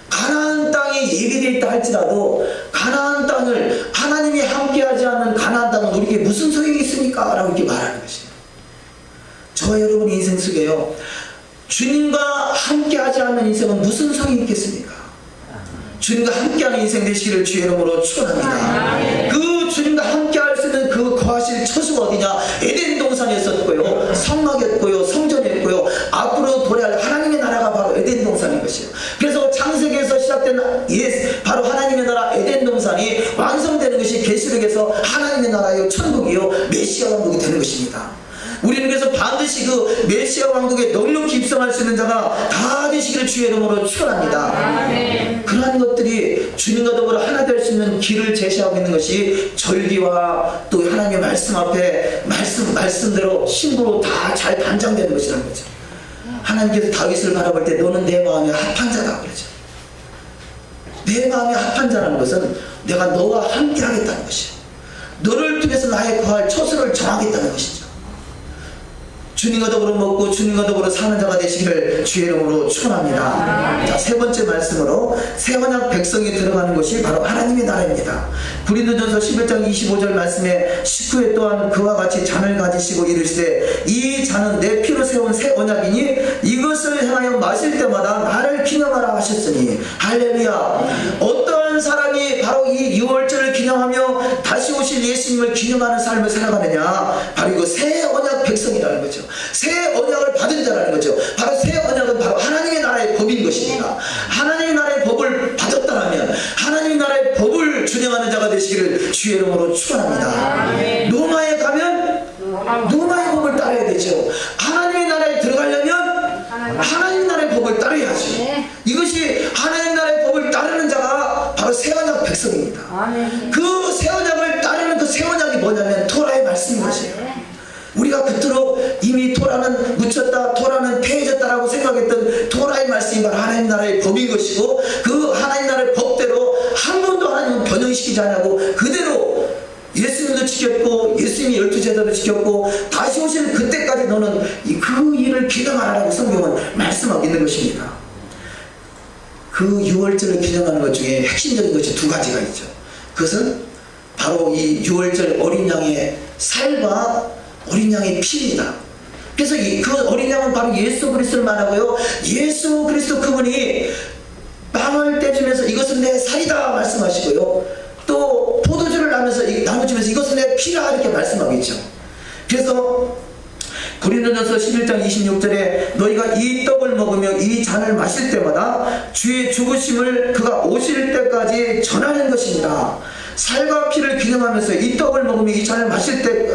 가나안 땅에 예비되어 있다 할지라도 가나안 땅을 하나님이 함께하지 않는 가나안 땅은 우리에게 무슨 소용이 있습니까? 라고 이렇게 말하는 것이에요. 저와 여러분의 인생 속에요, 주님과 함께하지 않는 인생은 무슨 소용이 있겠습니까? 주님과 함께하는 인생 되시기를 주의 이름으로 축원합니다. 그 주님과 함께할 수 있는 그 거하실 처소가 어디냐? 에덴 동산이었었고요, 성막이었고요, 성전이었고요, 앞으로 도래할 하나님의 나라가 바로 에덴 동산인 것이에요. 그래서 창세기에서 시작된 바로 하나님의 나라 에덴 동산이 완성되는 것이 계시록에서 하나님의 나라요, 천국이요, 메시아 왕국이 되는 것입니다. 우리는 그래서 반드시 그 메시아 왕국에 넉넉히 입성할 수 있는 자가 다 되시기를 주의 이름으로 축원합니다. 그러한 것들이 주님과 더불어 하나 될 수 있는 길을 제시하고 있는 것이 절기와 또 하나님의 말씀 앞에 말씀대로 신부로 다 잘 단장되는 것이라는 거죠. 하나님께서 다윗을 바라볼 때 너는 내 마음에 합한 자다 그러죠. 내 마음에 합한 자라는 것은 내가 너와 함께 하겠다는 것이에요. 너를 통해서 나의 거할 처소를 정하겠다는 것이죠. 주님과 더불어 먹고 주님과 더불어 사는 자가 되시기를 주의 이름으로 축원합니다. 자, 세 번째 말씀으로 새 언약 백성이 들어가는 것이 바로 하나님의 나라입니다. 고린도전서 11장 25절 말씀에 식후에 또한 그와 같이 잔을 가지시고 이르시되 이 잔은 내 피로 세운 새 언약이니 이것을 향하여 마실 때마다 나를 기념하라 하셨으니 할렐루야. 어떠한 사람이 바로 이 유월절을 기념하며 다시 오실 예수님을 기념하는 삶을 살아가느냐? 바로 이거 새 언약 백성이라는 거죠. 새 언약을 받은 자라는 거죠. 바로 새 언약은 바로 하나님의 나라의 법인 것입니다. 하나님의 나라의 법을 받았다면 하나님의 나라의 법을 준행하는 자가 되시기를 주의 이름으로 축원합니다. 로마에 가면 로마의 법을 따라야 되죠. 하나님의 나라에 들어가려면 하나님의 나라의 법을 따라야죠. 이것이 하나님의 나라의 법을 따르는 자가 바로 새 언약 백성입니다. 그 새 언약을 따르는 그 새 언약이 뭐냐면 토라의 말씀인 것이에요. 우리가 그토록 이미 토라는 묻혔다, 토라는 폐해졌다라고 생각했던 토라의 말씀이 바로 하나님 나라의 법인 것이고 그 하나님 나라의 법대로 한 번도 하나님은 변형시키지 않고 그대로 예수님도 지켰고 예수님이 12제자도 지켰고 다시 오시는 그때까지 너는 그 일을 기념하라고 성경은 말씀하고 있는 것입니다. 그 유월절을 기념하는 것 중에 핵심적인 것이 두 가지가 있죠. 그것은 바로 이 유월절 어린 양의 살과 어린 양의 피입니다. 그래서 그 어린 양은 바로 예수 그리스도를 말하고요, 예수 그리스도 그분이 빵을 떼주면서 이것은 내 살이다 말씀하시고요, 또 포도주를 나눠주면서 이것은 내 피라 이렇게 말씀하고 있죠. 그래서 고린도전서 11장 26절에 너희가 이 떡을 먹으며 이 잔을 마실 때마다 주의 죽으심을 그가 오실 때까지 전하는 것입니다. 살과 피를 기념하면서 이 떡을 먹으며 이 잔을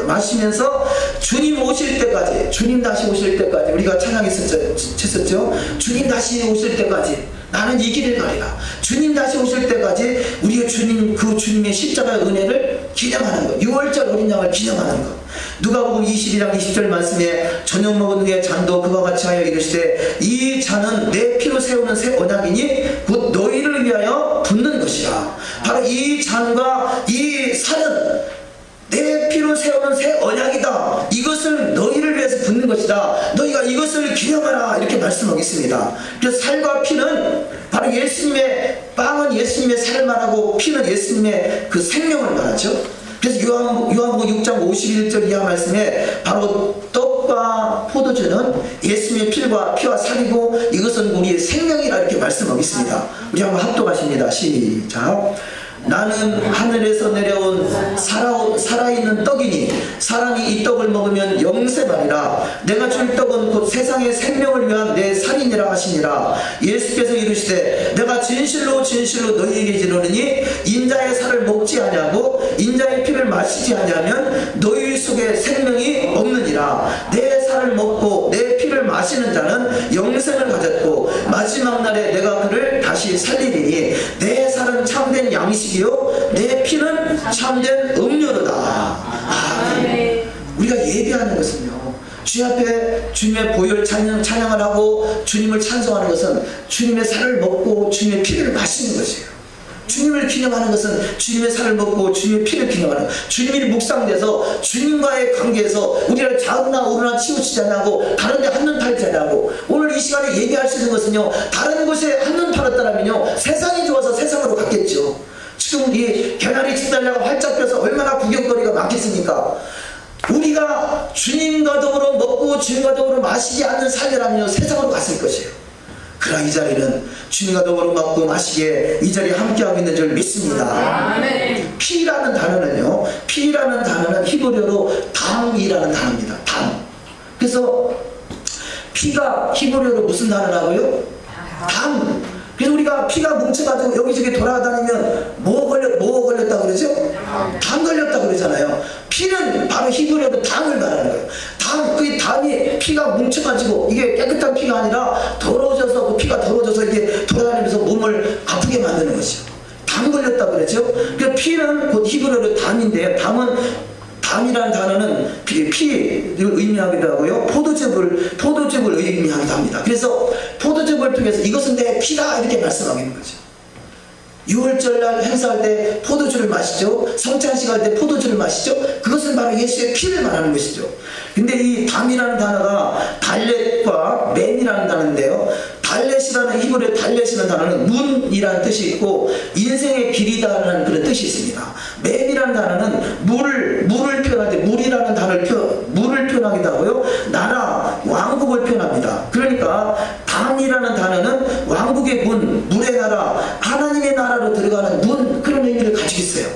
마시면서 주님 오실 때까지, 주님 다시 오실 때까지, 우리가 찬양했었죠. 주님 다시 오실 때까지 나는 이 길을 가리라. 주님 다시 오실 때까지 우리가 그 주님의 십자가의 은혜를 기념하는 것, 유월절 어린 양을 기념하는 것. 누가복음 22장 20절 말씀에 저녁 먹은 후에 잔도 그와 같이 하여 이르시되 이 잔은 내 피로 세우는 새 언약이니 곧 너희를 위하여 붓는 것이라. 바로 이 잔과 이 살은 내 피로 세우는 새 언약이다. 이것을 너희를 위해서 붓는 것이다. 너희가 이것을 기념하라. 이렇게 말씀하고 있습니다. 그래서 살과 피는 바로 예수님의, 빵은 예수님의 살을 말하고 피는 예수님의 그 생명을 말하죠. 그래서 요한복음 6장 51절 이하 말씀에 바로 떡과 포도주는 예수님의 피와 살이고 이것은 우리의 생명이라 이렇게 말씀하고 있습니다. 우리 한번 합독하십니다. 시작. 나는 하늘에서 내려온 살아있는 떡이니 사람이 이 떡을 먹으면 영생하리라. 내가 줄 떡은 곧 세상의 생명을 위한 내 살이니라 하시니라. 예수께서 이르시되 내가 진실로 진실로 너희에게 이르노니 인자의 살을 먹지 아니하고 인자의 피를 마시지 아니하면 너희 속에 생명이 없느니라. 내 살을 먹고 내 피를 마시는 자는 영생을 가졌고 마지막 날에 내가 그를 다시 살리리니 내 살은 참된 양식이요 내 피는 참된 음료로다. 우리가 예배하는 것은요, 주님 앞에 주님의 보혈 찬양을 하고 주님을 찬송하는 것은 주님의 살을 먹고 주님의 피를 마시는 것이에요. 주님을 기념하는 것은 주님의 살을 먹고 주님의 피를 기념하는, 주님이 묵상돼서 주님과의 관계에서 우리를 좌우나 우르나 치우치지 않고 다른 데 한눈 팔지 않고, 오늘 이 시간에 얘기할 수 있는 것은요, 다른 곳에 한눈 팔았다면요 세상이 좋아서 세상으로 갔겠죠. 지금 이 개나리 집달려가 활짝 펴서 얼마나 구경거리가 많겠습니까? 우리가 주님과 더불어 먹고 주님과 더불어 마시지 않는 삶이라면요 세상으로 갔을 것이에요. 그러나 이 자리는 주님과 더불어 먹고 마시기에 이 자리에 함께하고 있는 줄 믿습니다. 아멘. 피라는 단어는요, 피라는 단어는 히브리어로 담이라는 단어입니다. 담. 그래서 피가 히브리어로 무슨 단어라고요? 담. 그래서 우리가 피가 뭉쳐가지고 여기저기 돌아다니면 뭐 걸렸다고 그러죠? 담 걸렸다고 그러잖아요. 피는 바로 히브리어로 담을 말하는 거예요. 담, 그 담이 피가 뭉쳐가지고 이게 깨끗한 피가 아니라 더러워져서, 그 피가 더러워져서 이게 돌아다니면서 몸을 아프게 만드는 것이죠. 담 걸렸다고 그러죠. 그 피는 곧 히브리어로 담인데요. 담이라는 단어는 피를 의미하기도 하고요, 포도즙을 의미하기도 합니다. 그래서 포도즙을 통해서 이것은 내 피다 이렇게 말씀하고 있는 거죠. 6월절날 행사할 때 포도주를 마시죠. 성찬식 할 때 포도주를 마시죠. 그것은 바로 예수의 피를 말하는 것이죠. 근데 이 담이라는 단어가 달렛과 맨이라는 단어인데요, 달렛이라는, 히브리어 달렛이라는 단어는 문이라는 뜻이 있고 인생의 길이다라는 그런 뜻이 있습니다. 맨이라는 단어는 물을 표현할 때 물을 표현하기도 하고요, 나라, 왕국을 표현합니다. 그러니까 담이라는 단어는 왕국의 문, 물의 나라, 하나님의 나라로 들어가는 문, 그런 의미를 가지고 있어요.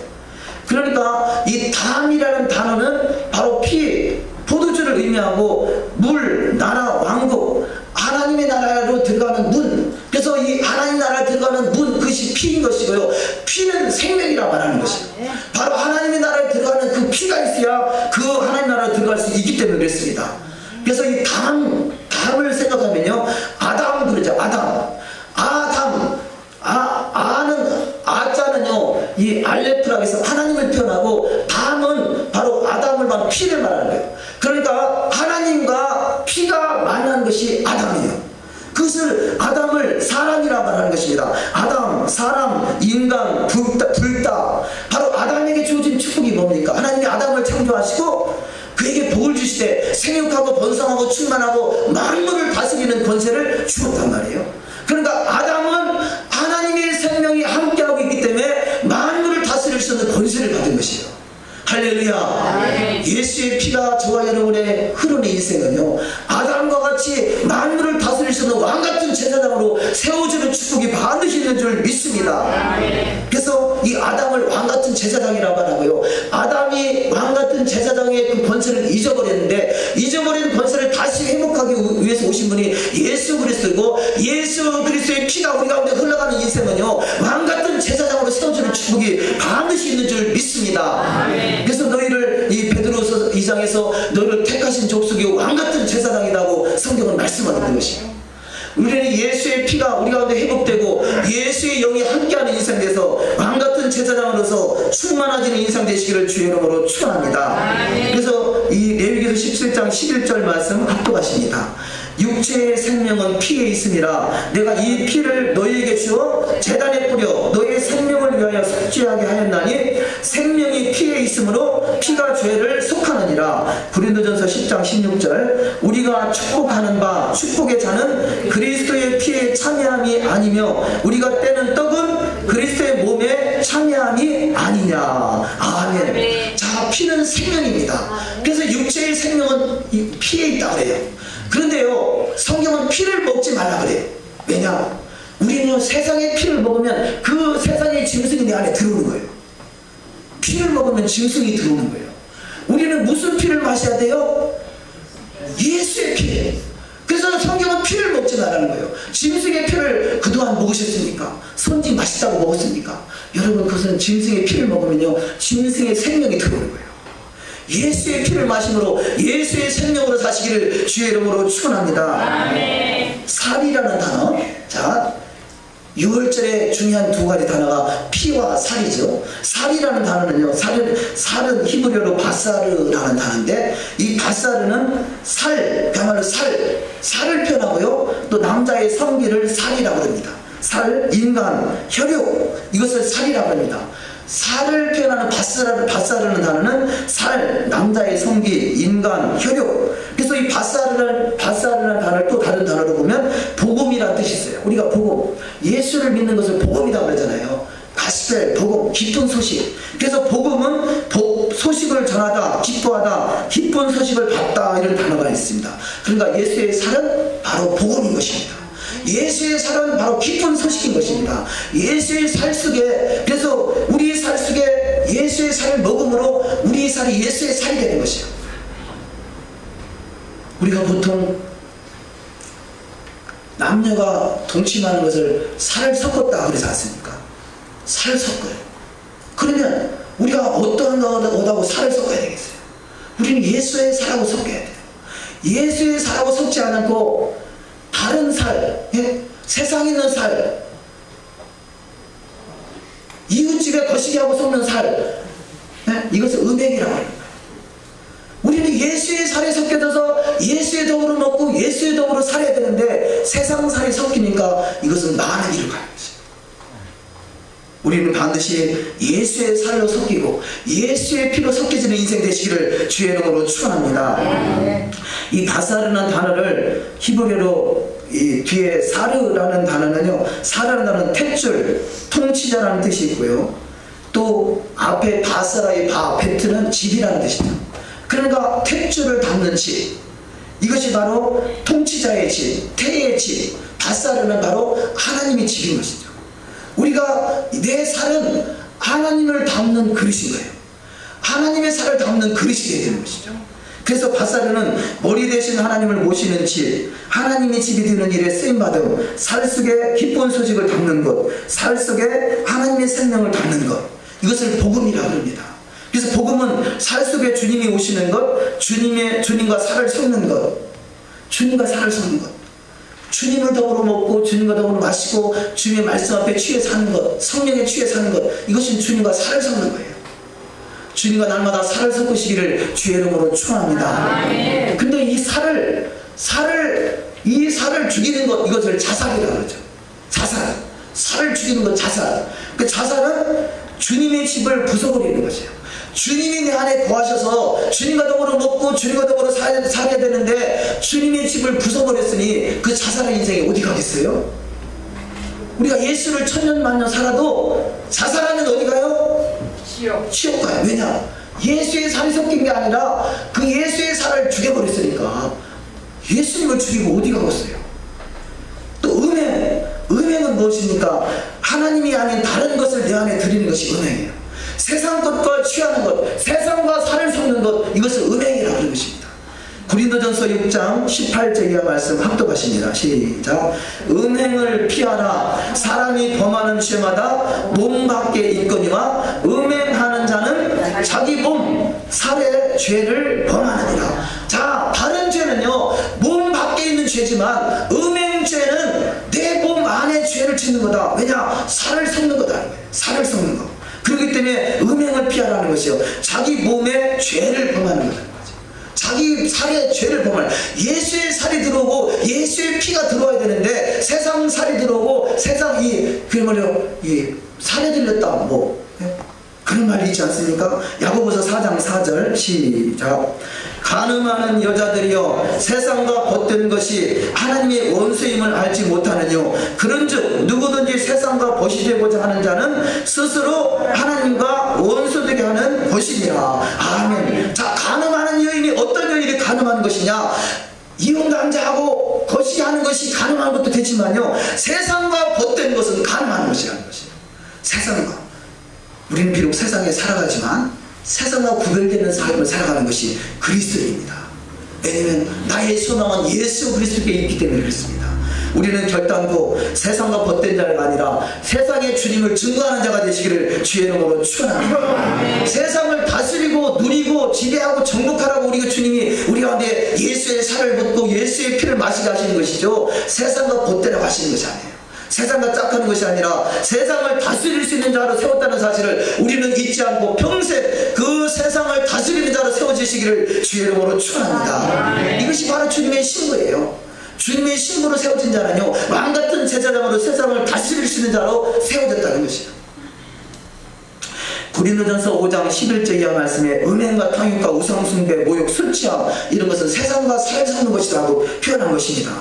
그러니까 이 담이라는 단어는 바로 피, 포도주를 의미하고 물, 나라, 왕국, 하나님의 나라로 들어가는 문. 그래서 이 하나님 나라에 들어가는 문, 그것이 피인 것이고요, 피는 생명이라 말하는 것이에요. 바로 하나님의 나라에 들어가는 그 피가 있어야 그 하나님 나라에 들어갈 수 있기 때문에 그랬습니다. 그래서 이 담을 생각하면요, 아담 그러죠. 아자는요, 이 알레프라고 해서 하나님을 표현하고, 담은 바로 아담을 말하는 피를 말하는 거예요. 그러니까 하나님과 피가 만난 것이 아담이에요. 그것을 아담을 사람이라 말하는 것입니다. 아담, 사람, 인간, 둘다 바로 아담에게 주어진 축복이 뭡니까? 하나님이 아담을 창조하시고 그에게 복을 주시되 생육하고 번성하고 충만하고 만물을 다스리는 권세를 주었단 말이에요. 그러니까 아담은 하나님의 생명이 함께하고 있기 때문에 만물을 다스릴 수 있는 권세를 받은 것이에요. 할렐루야. 예수의 피가 저와 여러분의 흐르는 인생은요, 아담과 같이 만물을 다스릴 수 있는 왕같은 제사장으로 세워주는 축복이 반드시 있는 줄 믿습니다. 그래서 이 아담을 왕같은 제사장이라고 하고요, 아담이 왕같은 제사장의 그 권세를 잊어버렸는데, 잊어버린 권세를 다시 회복하기 위해서 오신 분이 예수 그리스도고, 예수 그리스도의 피가 우리 가운데 흘러가는 인생은요, 왕같은 제사장으로 세워주는 축복이 반드시 있는 줄 믿습니다. 그래서 너희를, 이 베드로서 2장에서 너희를 택하신 족속이 왕같은 제사장이라고 성경은 말씀하는 것이에요. 우리는 예수의 피가 우리 가운데 회복되고 예수의 영이 함께하는 인생 돼서 왕같은 제사장으로서 충만해지는 인생 되시기를 주의 이름으로 축원합니다. 그래서 이 레위기서 17장 11절 말씀 합독하십니다. 육체의 생명은 피에 있음이라 내가 이 피를 너희에게 주어 제단에 뿌려 너희의 생명을 위하여 속죄하게 하였나니 생명이 피에 있으므로 피가 죄를 속하느니라. 고린도전서 10장 16절 우리가 축복하는 바 축복의 잔은 그리스도의 피에 참여함이 아니며 우리가 떼는 떡은 그리스도의 몸에 참여함이 아니냐. 아멘. 자, 피는 생명입니다. 그래서 육체의 생명은 이 피에 있다 그래요. 그런데요, 성경은 피를 먹지 말라 그래요. 왜냐? 우리는 세상의 피를 먹으면 그 세상의 짐승이 내 안에 들어오는 거예요. 피를 먹으면 짐승이 들어오는 거예요. 우리는 무슨 피를 마셔야 돼요? 예수의 피예요. 그래서 성경은 피를 먹지 말라는 거예요. 짐승의 피를 그동안 먹으셨습니까? 선지 맛있다고 먹었습니까? 여러분, 그것은 짐승의 피를 먹으면요, 짐승의 생명이 들어오는 거예요. 예수의 피를 마심으로 예수의 생명으로 사시기를 주의 이름으로 축원합니다. 아멘. 살이라는 단어, 자, 6월절에 중요한 두 가지 단어가 피와 살이죠. 살이라는 단어는요, 살은 히브리어로 바사르라는 단어인데, 이 바사르는 살, 그야말로 살을 표현하고요, 또 남자의 성기를 살이라고 합니다. 살, 인간, 혈육, 이것을 살이라고 합니다. 살을 표현하는 바사르는 단어는 살, 남자의 성기, 인간, 혈육. 그래서 이 바사르라는 단어를 또 다른 단어로 보면 복음이라는 뜻이 있어요. 우리가 복음, 예수를 믿는 것을 복음이라고 그러잖아요. 가스펠, 복음, 기쁜 소식. 그래서 복음은 소식을 전하다, 기뻐하다, 기쁜 소식을 받다, 이런 단어가 있습니다. 그러니까 예수의 살은 바로 복음인 것입니다. 예수의 살은 바로 기쁜 소식인 것입니다. 예수의 살 속에, 그래서 우리 살 속에 예수의 살을 먹음으로 우리 살이 예수의 살이 되는 것이에요. 우리가 보통 남녀가 동침하는 것을 살을 섞었다 그러지 않습니까? 살을 섞어요. 그러면 우리가 어떠한 거하고 살을 섞어야 되겠어요? 우리는 예수의 살하고 섞어야 돼요. 예수의 살하고 섞지 않고 다른 살, 세상에 있는 살, 이웃집에 거시기하고 섞는 살, 이것을 음행이라고 합니다. 우리는 예수의 살에 섞여져서 예수의 덕으로 먹고 예수의 덕으로 살아야 되는데 세상 살이 섞이니까 이것은 많은 일을 가는 것입니다. 우리는 반드시 예수의 살로 섞이고 예수의 피로 섞여지는 인생 되시기를 주의 이름으로 축원합니다. 이 바사르라는 단어를 히브리어로 이 뒤에 사르라는 단어는요, 사르라는 단어는 탯줄, 통치자라는 뜻이 있고요, 또 앞에 바사라의 베트는 집이라는 뜻이죠. 그러니까 탯줄을 담는 집, 이것이 바로 통치자의 집, 태의 집, 바사르는 바로 하나님의 집인 것이죠. 우리가 내 살은 하나님을 담는 그릇인 거예요. 하나님의 살을 담는 그릇이 되어야 되는 것이죠. 그래서 바사르는 머리 대신 하나님을 모시는 집, 하나님의 집이 되는 일에 쓰임받음, 살 속에 기쁜 소식을 담는 것, 살 속에 하나님의 생명을 담는 것, 이것을 복음이라고 합니다. 그래서 복음은 살 속에 주님이 오시는 것, 주님과 살을 섞는 것, 주님과 살을 섞는 것, 주님을 덕으로 먹고 주님과 덕으로 마시고 주님의 말씀 앞에 취해 사는 것, 성령에 취해 사는 것, 이것이 주님과 살을 섞는 거예요. 주님과 날마다 살을 섞으시기를 주의 이름으로 축원합니다. 근데 이 살을 죽이는 것, 이것을 자살이라고 그러죠. 자살. 살을 죽이는 것, 자살. 그 자살은 주님의 집을 부숴버리는 것이에요. 주님이 내 안에 거하셔서 주님과 더불어 먹고 주님과 더불어 살아야 되는데 주님의 집을 부숴버렸으니 그 자살의 인생이 어디 가겠어요? 우리가 예수를 천년 만년 살아도 자살하면 어디 가요? 지옥 가요. 왜냐? 예수의 살이 섞인 게 아니라 그 예수의 살을 죽여버렸으니까. 예수님을 죽이고 어디 가겠어요? 또 음행은 무엇입니까? 하나님이 아닌 다른 것을 내 안에 드리는 것이 음행이에요. 세상 것과 취하는 것, 세상과 살을 섞는 것, 이것을 음행이라고 하는 것입니다. 고린도전서 6장 18절 이하 말씀 합독하십니다. 시작. 음행을 피하라. 사람이 범하는 죄마다 몸 밖에 있거니와 음행하는 자는 자기 몸 살의 죄를 범하느니라. 자, 다른 죄는요 몸 밖에 있는 죄지만 음행죄는 내 몸 안에 죄를 짓는 거다. 왜냐? 살을 섞는 거다. 살을 섞는 거. 그렇기 때문에 음행을 피하라는 것이요, 자기 몸에 죄를 범하는 거다. 자기 살에 죄를 범할, 예수의 살이 들어오고 예수의 피가 들어와야 되는데 세상 살이 들어오고 세상 이 살에 들렸다 그런 말이 있지 않습니까? 야고보서 4장 4절 시작. 간음하는 여자들이여 세상과 벗된 것이 하나님의 원수임을 알지 못하느뇨. 그런즉 누구든지 세상과 벗이 되고자 하는 자는 스스로 하나님과 원수되게 하는 것이니라. 아멘. 자, 간음하는 여인이 어떤 여인이 간음하는 것이냐? 이혼남자하고 거시하는 것이 간음하는 것도 되지만요, 세상과 벗된 것은 간음하는 것이라는 것이에요. 세상과, 우리는 비록 세상에 살아가지만 세상과 구별되는 삶을 살아가는 것이 그리스도입니다. 왜냐하면 나의 소망은 예수 그리스도께 있기 때문에 그렇습니다. 우리는 결단코 세상과 벗된 자가 아니라 세상의 주님을 증거하는 자가 되시기를 주의 이름으로 축원합니다. 세상을 다스리고 누리고 지배하고 정복하라고 우리 주님이 우리 가운데 예수의 살을 붓고 예수의 피를 마시게 하시는 것이죠. 세상과 벗되라고 하시는 것이 아니에요. 세상과 짝하는 것이 아니라 세상을 다스릴 수 있는 자로 세웠다는 사실을 우리는 잊지 않고 평생 그 세상을 다스리는 자로 세워지시기를 주의 이름으로 축원합니다. 이것이 바로 주님의 신부예요. 주님의 신부로 세워진 자는요, 왕같은 제사장으로 세상을 다스릴 수 있는 자로 세워졌다는 것이에요. 고린도전서 5장 11절 이하 말씀에 음행과 탕육과 우상숭배, 모욕, 술 취함 이런 것은 세상과 살 섞는 것이라고 표현한 것입니다.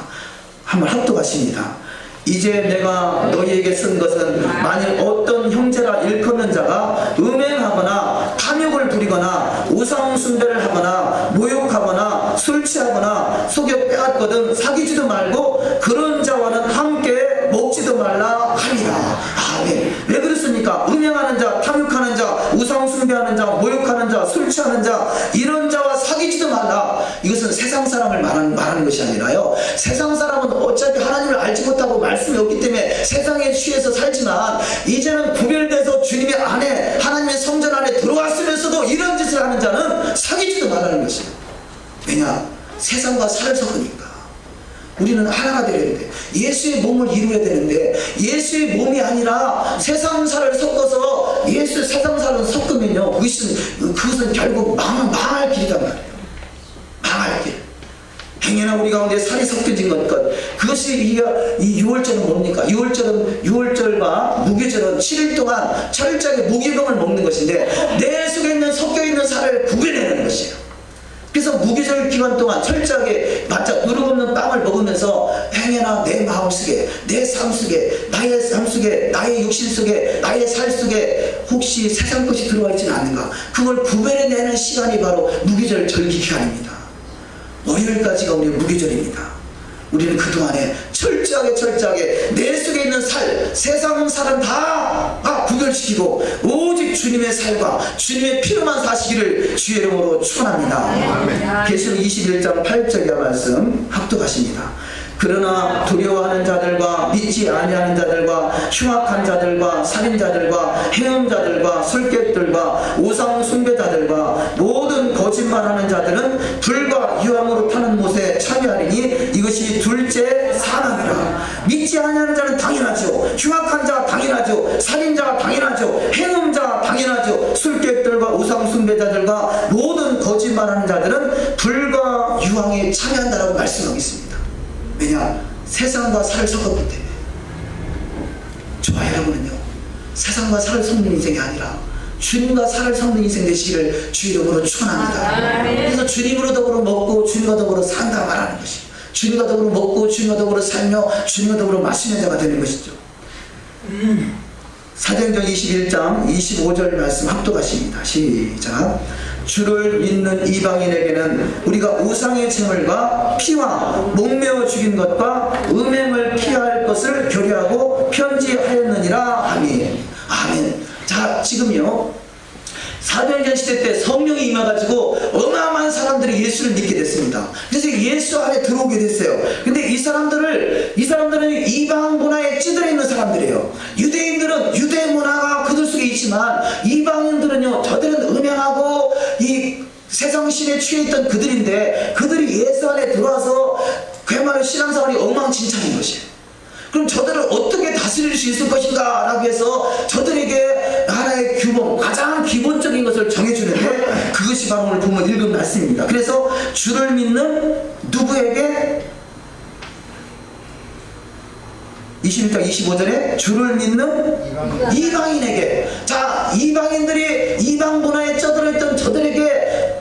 한번 합독하십니다. 이제 내가 너희에게 쓴 것은 만일 어떤 형제라 일컫는 자가 음행하거나 탐욕을 부리거나 우상숭배를 하거나 모욕하거나 술 취하거나 속여 빼앗거든 사귀지도 말고 그런 자와는 함께 먹지도 말라 하니라. 아멘. 왜 그렇습니까? 음행하는 자, 탐욕하는 자, 우상숭배하는 자, 모욕하는 자, 술 취하는 자, 이런 자와 사귀지도 말라. 이것은 세상 사람을 말하는 것이 아니라요, 세상 사람은 어차피 하나님을 알지 못하고 말씀이 없기 때문에 세상에 취해서 살지만 이제는 구별돼서 주님의 안에, 하나님의 성전 안에 들어왔으면서도 이런 짓을 하는 자는 사귀지도 말라는 것이에요. 왜냐? 세상과 살을 섞으니까. 우리는 하나가 되어야 돼. 예수의 몸을 이루어야 되는데 예수의 몸이 아니라 세상살을 섞어서 예수 세상살을 섞으면요, 그것은 결국 망할 길이란 말이에요. 망할 길. 행여나 우리 가운데 살이 섞여진 것, 그것이 이 6월절은 뭡니까? 6월절과 무교절은 7일 동안 철저하게 무교병을 먹는 것인데 내 속에 있는 섞여있는 살을 구별해내는 것이에요. 그래서 무교절 기간 동안 철저하게 바짝 누룩 없는 빵을 먹으면서 행여나 내 마음속에, 내 삶 속에, 나의 삶 속에, 나의 육신 속에, 나의 살 속에 혹시 세상 것이 들어와 있지는 않는가, 그걸 구별해내는 시간이 바로 무교절 절기 기간입니다. 월요일까지가 우리의 무교절입니다. 우리는 그동안에 철저하게 내 속에 있는 살, 세상 살은 다 구별시키고 오직 주님의 살과 주님의 피로만 사시기를 주의 이름으로 축원합니다. 계시록 21장 8절의 말씀 합독하십니다. 그러나 두려워하는 자들과 믿지 아니하는 자들과 흉악한 자들과 살인자들과 행음자들과 술객들과 우상 숭배자들과 모든 거짓말하는 자들은 불과 유황으로 타는 못에 참여하리니 이것이 둘째 사망이라. 믿지 아니하는 자는 당연하죠. 흉악한 자 당연하죠. 살인자 당연하죠. 행음자 당연하죠. 술객들과 우상 숭배자들과 모든 거짓말하는 자들은 불과 유황에 참여한다라고 말씀하고 있습니다. 왜냐? 세상과 살을 섞었기 때문에. 저와 여러분은요, 세상과 살을 섞는 인생이 아니라 주님과 살을 섞는 인생 되시기를 주 이름으로 축원합니다. 그래서 주님으로 더불어 먹고 주님과 더불어 산다 말하는 것이, 주님과 더불어 먹고 주님과 더불어 살며 주님과 더불어 마시는 자가 되는 것이죠. 사도행전 21장 25절 말씀 합독하십니다. 시작. 주를 믿는 이방인에게는 우리가 우상의 제물과 피와 목매어 죽인 것과 음행을 피할 것을 교례하고 편지하였느니라. 아멘. 아멘. 자, 지금요, 사도행전 시대 때 성령이 임해가지고 어마어마한 사람들이 예수를 믿게 됐습니다. 그래서 예수 안에 들어오게 됐어요. 근데 이 사람들은 이방 문화에 찌들어 있는 사람들이에요. 유대인들은 유대 문화가 그들 속에 있지만 이방인들은요, 저들은 음행하고 이 세상 신에 취해 있던 그들인데 그들이 예수 안에 들어와서 그야말로 신앙생활이 엉망진창인 것이에요. 그럼 저들을 어떻게 다스릴 수 있을 것인가 라고 해서 저들에게 하나의 규범, 가장 기본적인 것을 정해주는데 그것이 바로 오늘 보면 읽은 말씀입니다. 그래서 주를 믿는 누구에게? 21장 25절에 주를 믿는 이방인에게. 자, 이방인들이 이방 문화에 쩌들어있던 저들에게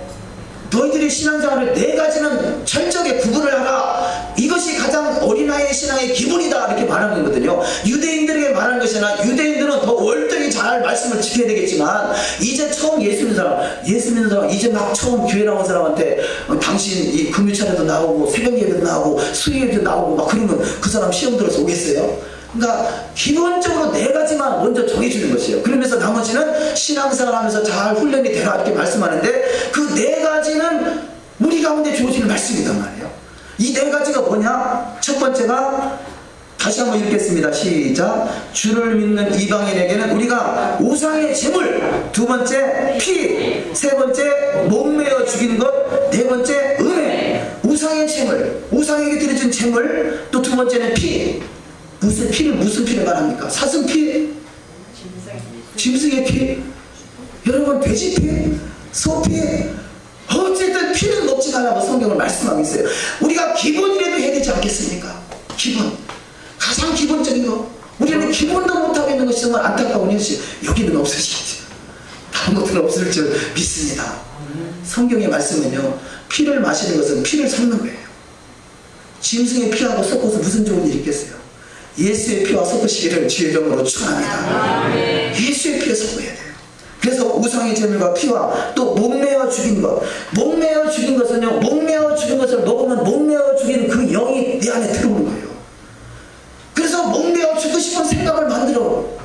너희들의 신앙생활을 네 가지는 철저하게 구분을 하라. 이것이 가장 어린아이의 신앙의 기본이다. 이렇게 말하는 거거든요. 유대인들에게 말하는 것이 아니라 유대인들은 더 월등히 잘 말씀을 지켜야 되겠지만 이제 처음 예수 믿는 사람, 이제 막 처음 교회 나온 사람한테 당신 이 금요차례도 나오고 새벽 예배도 나오고 수요 예배도 나오고 막 그러면 그 사람 시험 들어서 오겠어요? 그러니까 기본적으로 네 가지만 먼저 정해주는 것이에요. 그러면서 나머지는 신앙생활 하면서 잘 훈련이 되라 이렇게 말씀하는데 그 네 가지는 우리 가운데 주어지는 말씀이란 말이에요. 이 네 가지가 뭐냐? 첫 번째가 다시 한번 읽겠습니다. 시작. 주를 믿는 이방인에게는 우리가 우상의 제물, 두 번째 피, 세 번째 목매어 죽인 것, 네 번째 은혜. 우상의 제물, 우상에게 드려진 제물, 또 두 번째는 피. 무슨 피를 말합니까? 사슴피? 짐승의 피? 여러분 돼지 피? 소 피? 어쨌든 피는 먹지 말라고 성경을 말씀하고 있어요. 우리가 기본이라도 해야 되지 않겠습니까? 기본, 가장 기본적인 거. 우리는 기본도 못하고 있는 것이 정말 안타까운 현실. 여기는 없으시겠죠. 다른 것들은 없을 줄 믿습니다. 성경의 말씀은요, 피를 마시는 것은 피를 섞는 거예요. 짐승의 피하고 섞어서 무슨 좋은 일이 있겠어요? 예수의 피와 섞으시기를 주의 이름으로 축원합니다. 예수의 피에 섞어야 돼요. 그래서 우상의 제물과 피와 또 목매어 죽인 것, 목매어 죽인 것은요, 목매어 죽인 것을 먹으면 목매어 죽인 그 영이 내 안에 들어오는 거예요. 그래서 목매어 죽고 싶은 생각을 만들어.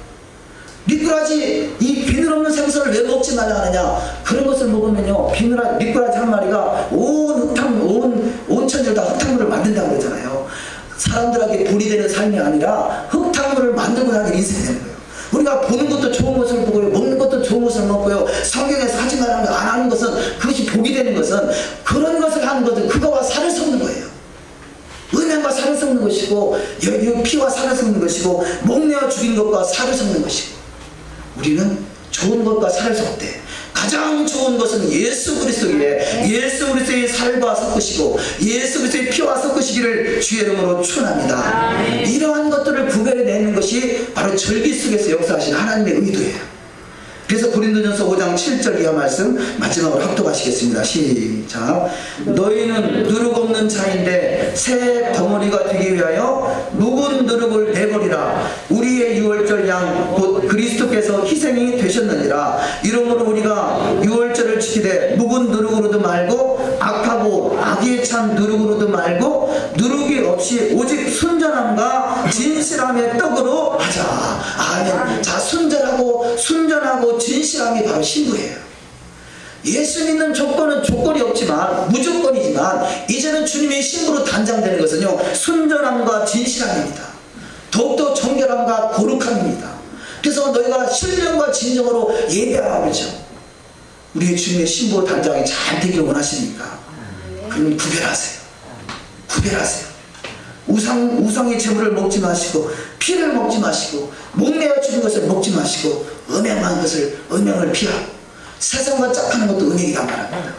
미꾸라지, 이 비늘 없는 생선을 왜 먹지 말라 하느냐? 그런 것을 먹으면요, 미꾸라지 한 마리가 온 천지를 다 흙탕물을 만든다고 그러잖아요. 사람들에게 본이 되는 삶이 아니라 흙탕물을 만들고 나는 인생이 되는 거예요. 우리가 보는 것도 좋은 것을 보고요, 먹는 것도 좋은 것을 먹고요, 성경에서 하지 말라는 거 안 하는 것은, 그것이 복이 되는 것은, 그런 것을 하는 것은 그거와 살을 섞는 거예요. 은행과 살을 섞는 것이고, 피와 살을 섞는 것이고, 목매어 죽인 것과 살을 섞는 것이고, 우리는 좋은 것과 살을 섞되, 가장 좋은 것은 예수 그리스도의 살과 섞으시고 예수 그리스도의 피와 섞으시기를 주의 이름으로 축원합니다. 이러한 것들을 구별해내는 것이 바로 절기 속에서 역사하신 하나님의 의도예요. 그래서 고린도전서 5장 7절 이하 말씀 마지막으로 합독하시겠습니다. 시작. 너희는 누룩 없는 자인데 새 덩어리가 되기 위하여 묵은 누룩을 내버리라. 우리의 유월절 양 곧 그리스도께서 희생이 되셨느니라. 이러므로 우리가 유월절을 지키되 묵은 누룩으로도 말고 악하고 악에 찬 누룩으로도 말고 누룩이 없이 오직 순전함과 진실함의 떡으로 하자. 아멘. 자, 순전하고 진실함이 바로 신부예요. 예수 믿는 조건은 조건이 없지만 무조건이지만 이제는 주님의 신부로 단장되는 것은요, 순전함과 진실함입니다. 더욱더 정결함과 거룩함입니다. 그래서 너희가 신령과 진정으로 예배하라고 그러죠. 우리의 주님의 신부 단장이 잘 되기를 원하십니까? 그럼 구별하세요. 우상의 제물을 먹지 마시고 피를 먹지 마시고 목매어 죽은 것을 먹지 마시고 음행을 피하고 세상과 짝하는 것도 음행이란 말입니다.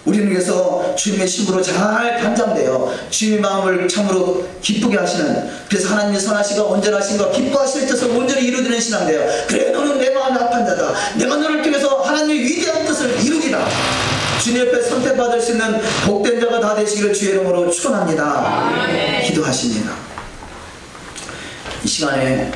우리는 그래서 주님의 신부로 잘 단장되어 주님의 마음을 참으로 기쁘게 하시는, 그래서 하나님의 선하시고 온전하신 것 기뻐하실 뜻을 온전히 이루어지는 신앙되어, 그래 너는 내 마음에 합한 자다. 내가 너를 통해서 하나님의 위대한 뜻을 이루기다. 주님 옆에 선택받을 수 있는 복된 자가 다 되시기를 주의 이름으로 축원합니다. 기도하십니다. 이 시간에